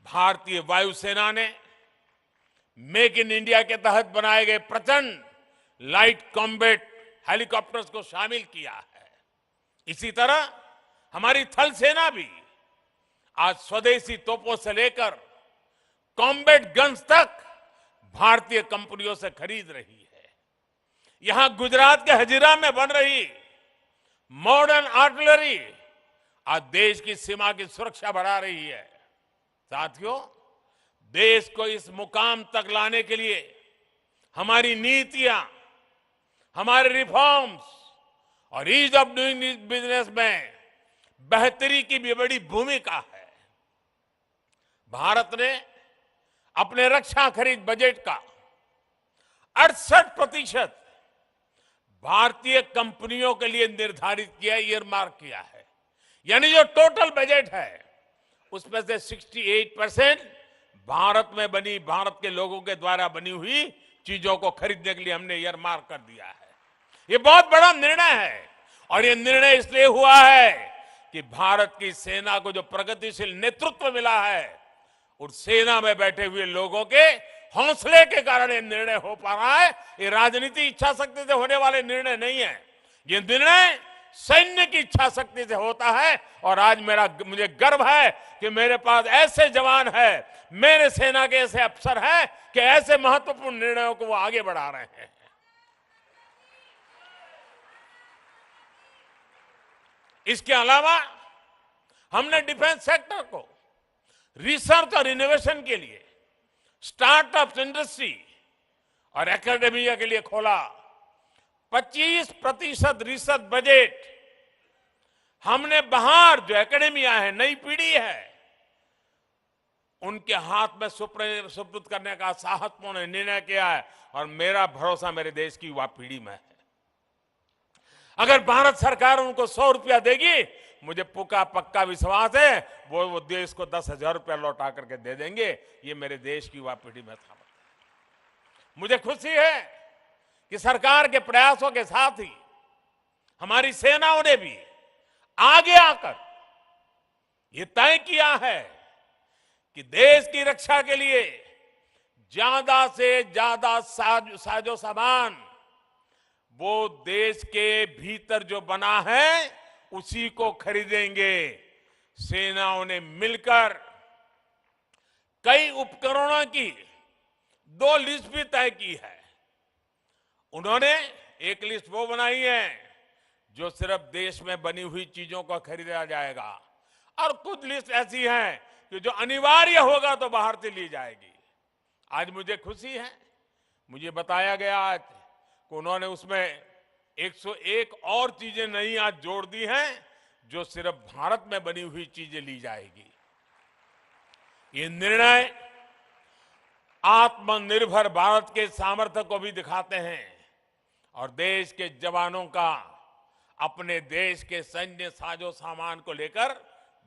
भारतीय वायुसेना ने मेक इन इंडिया के तहत बनाए गए प्रचंड लाइट कॉम्बैट हेलीकॉप्टर्स को शामिल किया है। इसी तरह हमारी थल सेना भी आज स्वदेशी तोपों से लेकर कॉम्बैट गन्स तक भारतीय कंपनियों से खरीद रही है। यहां गुजरात के हजीरा में बन रही मॉडर्न आर्टिलरी आज देश की सीमा की सुरक्षा बढ़ा रही है। साथियों, देश को इस मुकाम तक लाने के लिए हमारी नीतियां, हमारे रिफॉर्म्स और ईज ऑफ डूइंग बिजनेस में बेहतरी की भी बड़ी भूमिका है। भारत ने अपने रक्षा खरीद बजट का 68% भारतीय कंपनियों के लिए निर्धारित किया, ईयरमार्क किया है। यानी जो टोटल बजट है उसमें से 68% भारत में बनी, भारत के लोगों के द्वारा बनी हुई चीजों को खरीदने के लिए हमने ईयरमार्क कर दिया है। ये बहुत बड़ा निर्णय है और ये निर्णय इसलिए हुआ है कि भारत की सेना को जो प्रगतिशील नेतृत्व मिला है, उस सेना में बैठे हुए लोगों के हौसले के कारण ये निर्णय हो पा रहा है। ये राजनीतिक इच्छा शक्ति से होने वाले निर्णय नहीं है, ये निर्णय सैन्य की इच्छा शक्ति से होता है। और आज मुझे गर्व है कि मेरे पास ऐसे जवान हैं, मेरे सेना के ऐसे अफसर हैं कि ऐसे महत्वपूर्ण निर्णयों को वो आगे बढ़ा रहे हैं। इसके अलावा हमने डिफेंस सेक्टर को रिसर्च और इनोवेशन के लिए, स्टार्टअप इंडस्ट्री और एकेडमिया के लिए खोला। 25% रिसर्च बजट हमने बाहर जो एकेडमिया है, नई पीढ़ी है, उनके हाथ में सुपुर्द करने का साहसपूर्ण निर्णय किया है। और मेरा भरोसा मेरे देश की युवा पीढ़ी में है। अगर भारत सरकार उनको 100 रुपया देगी, मुझे पक्का विश्वास है वो देश को 10,000 रुपया लौटा करके दे देंगे। ये मेरे देश की युवा पीढ़ी में था। मुझे खुशी है कि सरकार के प्रयासों के साथ ही हमारी सेनाओं ने भी आगे आकर ये तय किया है कि देश की रक्षा के लिए ज्यादा से ज्यादा साजो सामान वो देश के भीतर जो बना है उसी को खरीदेंगे। सेनाओं ने मिलकर कई उपकरणों की 2 लिस्ट भी तय की है। उन्होंने एक लिस्ट वो बनाई है जो सिर्फ देश में बनी हुई चीजों को खरीदा जाएगा, और कुछ लिस्ट ऐसी है कि जो अनिवार्य होगा तो बाहर से ली जाएगी। आज मुझे खुशी है, मुझे बताया गया आज कि उन्होंने उसमें 101 और चीजें नई आज जोड़ दी हैं जो सिर्फ भारत में बनी हुई चीजें ली जाएगी। ये निर्णय आत्मनिर्भर भारत के सामर्थ्य को भी दिखाते हैं और देश के जवानों का अपने देश के सैन्य साजो सामान को लेकर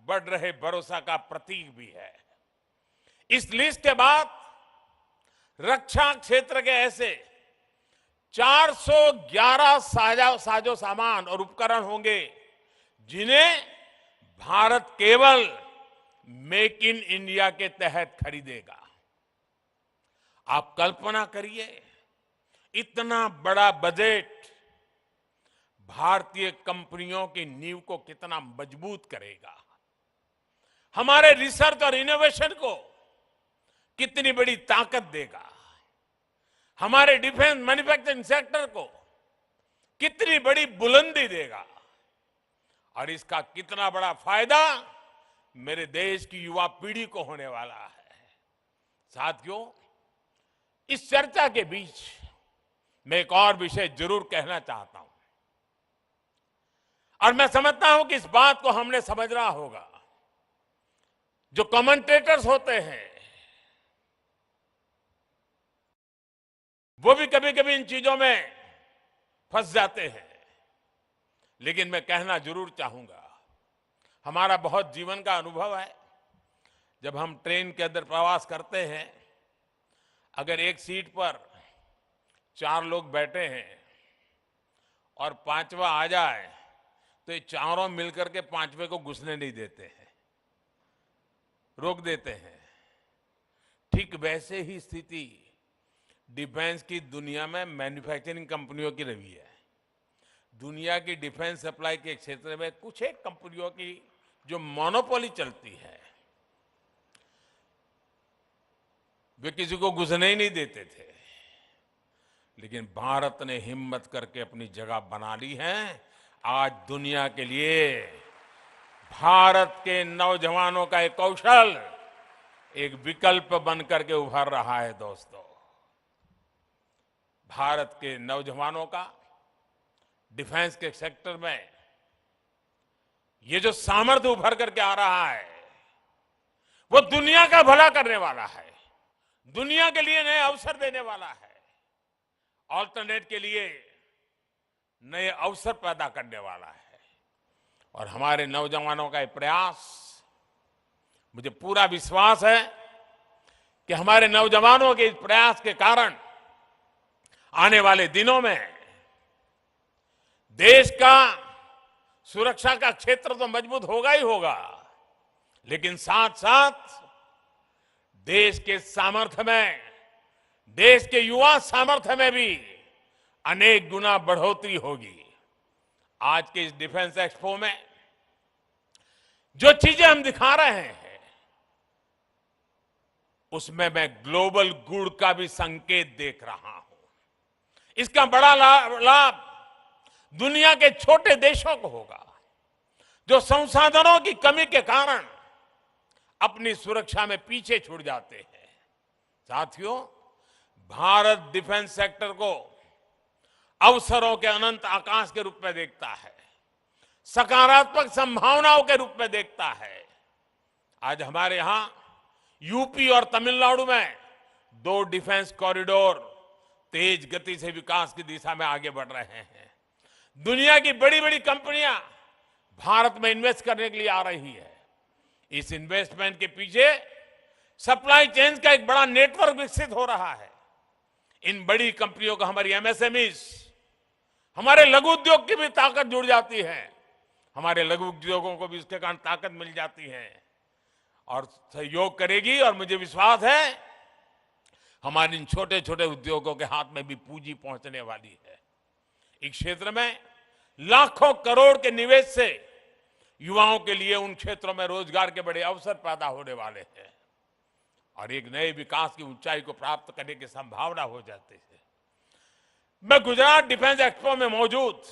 बढ़ रहे भरोसा का प्रतीक भी है। इस लिस्ट के बाद रक्षा क्षेत्र के ऐसे 411 साजो सामान और उपकरण होंगे जिन्हें भारत केवल मेक इन इंडिया के तहत खरीदेगा। आप कल्पना करिए, इतना बड़ा बजट भारतीय कंपनियों की नींव को कितना मजबूत करेगा, हमारे रिसर्च और इनोवेशन को कितनी बड़ी ताकत देगा, हमारे डिफेंस मैन्युफैक्चरिंग सेक्टर को कितनी बड़ी बुलंदी देगा, और इसका कितना बड़ा फायदा मेरे देश की युवा पीढ़ी को होने वाला है। साथियों, इस चर्चा के बीच मैं एक और विषय जरूर कहना चाहता हूं, और मैं समझता हूं कि इस बात को हमने समझना होगा। जो कमेंटेटर्स होते हैं वो भी कभी कभी इन चीजों में फंस जाते हैं। लेकिन मैं कहना जरूर चाहूंगा, हमारा बहुत जीवन का अनुभव है, जब हम ट्रेन के अंदर प्रवास करते हैं, अगर एक सीट पर 4 लोग बैठे हैं और 5वां आ जाए तो ये चारों मिलकर के 5वें को घुसने नहीं देते हैं, रोक देते हैं। ठीक वैसे ही स्थिति डिफेंस की दुनिया में मैन्युफैक्चरिंग कंपनियों की रही है। दुनिया की डिफेंस सप्लाई के क्षेत्र में कुछ एक कंपनियों की जो मोनोपोली चलती है, वे किसी को घुसने ही नहीं देते थे। लेकिन भारत ने हिम्मत करके अपनी जगह बना ली है। आज दुनिया के लिए भारत के नौजवानों का एक कौशल एक विकल्प बनकर के उभर रहा है। दोस्तों, भारत के नौजवानों का डिफेंस के सेक्टर में ये जो सामर्थ्य उभर करके आ रहा है, वो दुनिया का भला करने वाला है, दुनिया के लिए नए अवसर देने वाला है, ऑल्टरनेट के लिए नए अवसर पैदा करने वाला है। और हमारे नौजवानों का ये प्रयास, मुझे पूरा विश्वास है कि हमारे नौजवानों के इस प्रयास के कारण आने वाले दिनों में देश का सुरक्षा का क्षेत्र तो मजबूत होगा ही होगा, लेकिन साथ साथ देश के सामर्थ्य में, देश के युवा सामर्थ्य में भी अनेक गुना बढ़ोतरी होगी। आज के इस डिफेंस एक्सपो में जो चीजें हम दिखा रहे हैं, उसमें मैं ग्लोबल गुड का भी संकेत देख रहा हूं। इसका बड़ा लाभ दुनिया के छोटे देशों को होगा, जो संसाधनों की कमी के कारण अपनी सुरक्षा में पीछे छूट जाते हैं। साथियों, भारत डिफेंस सेक्टर को अवसरों के अनंत आकाश के रूप में देखता है, सकारात्मक संभावनाओं के रूप में देखता है। आज हमारे यहां यूपी और तमिलनाडु में 2 डिफेंस कॉरिडोर तेज गति से विकास की दिशा में आगे बढ़ रहे हैं। दुनिया की बड़ी बड़ी कंपनियां भारत में इन्वेस्ट करने के लिए आ रही है। इस इन्वेस्टमेंट के पीछे सप्लाई चेन का एक बड़ा नेटवर्क विकसित हो रहा है। इन बड़ी कंपनियों को हमारी एमएसएमईज, हमारे लघु उद्योग की भी ताकत जुड़ जाती है। हमारे लघु उद्योगों को भी इसके कारण ताकत मिल जाती है और सहयोग करेगी। और मुझे विश्वास है हमारे इन छोटे छोटे उद्योगों के हाथ में भी पूंजी पहुंचने वाली है। इस क्षेत्र में लाखों करोड़ के निवेश से युवाओं के लिए उन क्षेत्रों में रोजगार के बड़े अवसर पैदा होने वाले हैं और एक नए विकास की ऊंचाई को प्राप्त करने की संभावना हो जाती है। मैं गुजरात डिफेंस एक्सपो में मौजूद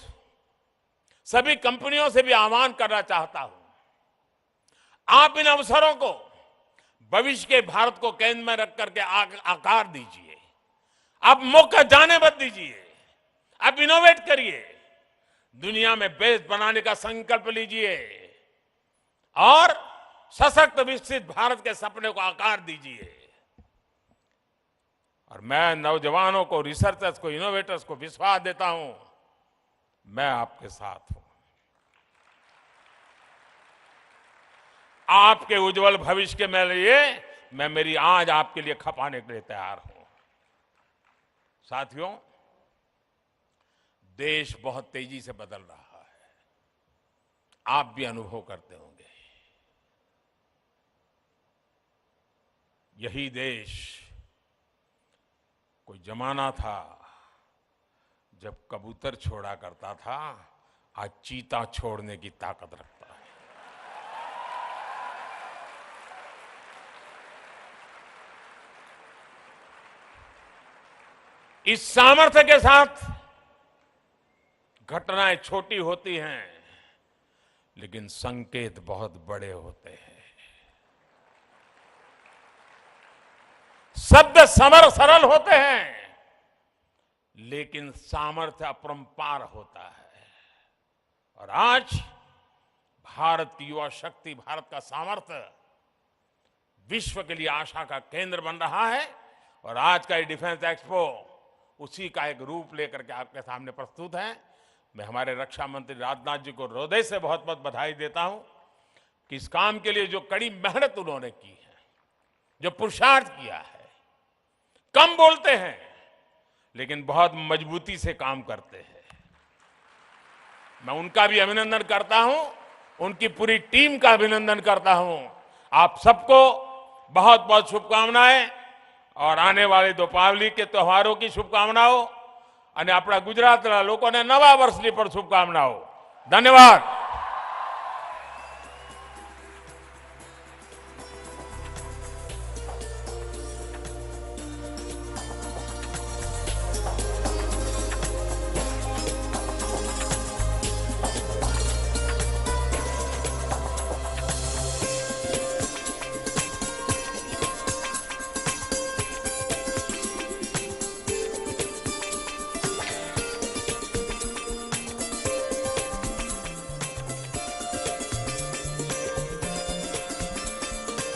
सभी कंपनियों से भी आह्वान करना चाहता हूं, आप इन अवसरों को भविष्य के भारत को केंद्र में रख करके आकार दीजिए। आप मौका जाने मत दीजिए, आप इनोवेट करिए, दुनिया में बेस बनाने का संकल्प लीजिए और सशक्त विकसित भारत के सपने को आकार दीजिए। और मैं नौजवानों को, रिसर्चर्स को, इनोवेटर्स को विश्वास देता हूं, मैं आपके साथ हूं। आपके उज्जवल भविष्य के लिए मैं मेरी आज आपके लिए खपाने के लिए तैयार हूं। साथियों, देश बहुत तेजी से बदल रहा है, आप भी अनुभव करते होंगे। यही देश कोई जमाना था जब कबूतर छोड़ा करता था, आज चीता छोड़ने की ताकत रखता है। इस सामर्थ्य के साथ घटनाएं छोटी होती हैं, लेकिन संकेत बहुत बड़े होते हैं। शब्द सरल होते हैं, लेकिन सामर्थ्य अपरंपार होता है। और आज भारत की युवा शक्ति, भारत का सामर्थ्य विश्व के लिए आशा का केंद्र बन रहा है। और आज का ये डिफेंस एक्सपो उसी का एक रूप लेकर के आपके सामने प्रस्तुत हैं। मैं हमारे रक्षा मंत्री राजनाथ जी को हृदय से बहुत बहुत बधाई देता हूं कि इस काम के लिए जो कड़ी मेहनत उन्होंने की है, जो पुरुषार्थ किया है। कम बोलते हैं लेकिन बहुत मजबूती से काम करते हैं। मैं उनका भी अभिनंदन करता हूं, उनकी पूरी टीम का अभिनंदन करता हूं। आप सबको बहुत बहुत शुभकामनाएं और आने वाले दीपावली के त्योहारों की शुभकामनाओं અને આપણા ગુજરાતના લોકોને નવા વર્ષની પણ શુભકામનાઓ। ધન્યવાદ।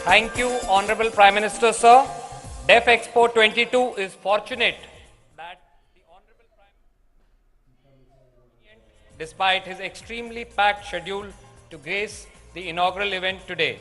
Thank you, Honorable Prime Minister, sir. Def Expo 22 is fortunate that the Honorable Prime Minister, despite his extremely packed schedule, to grace the inaugural event today.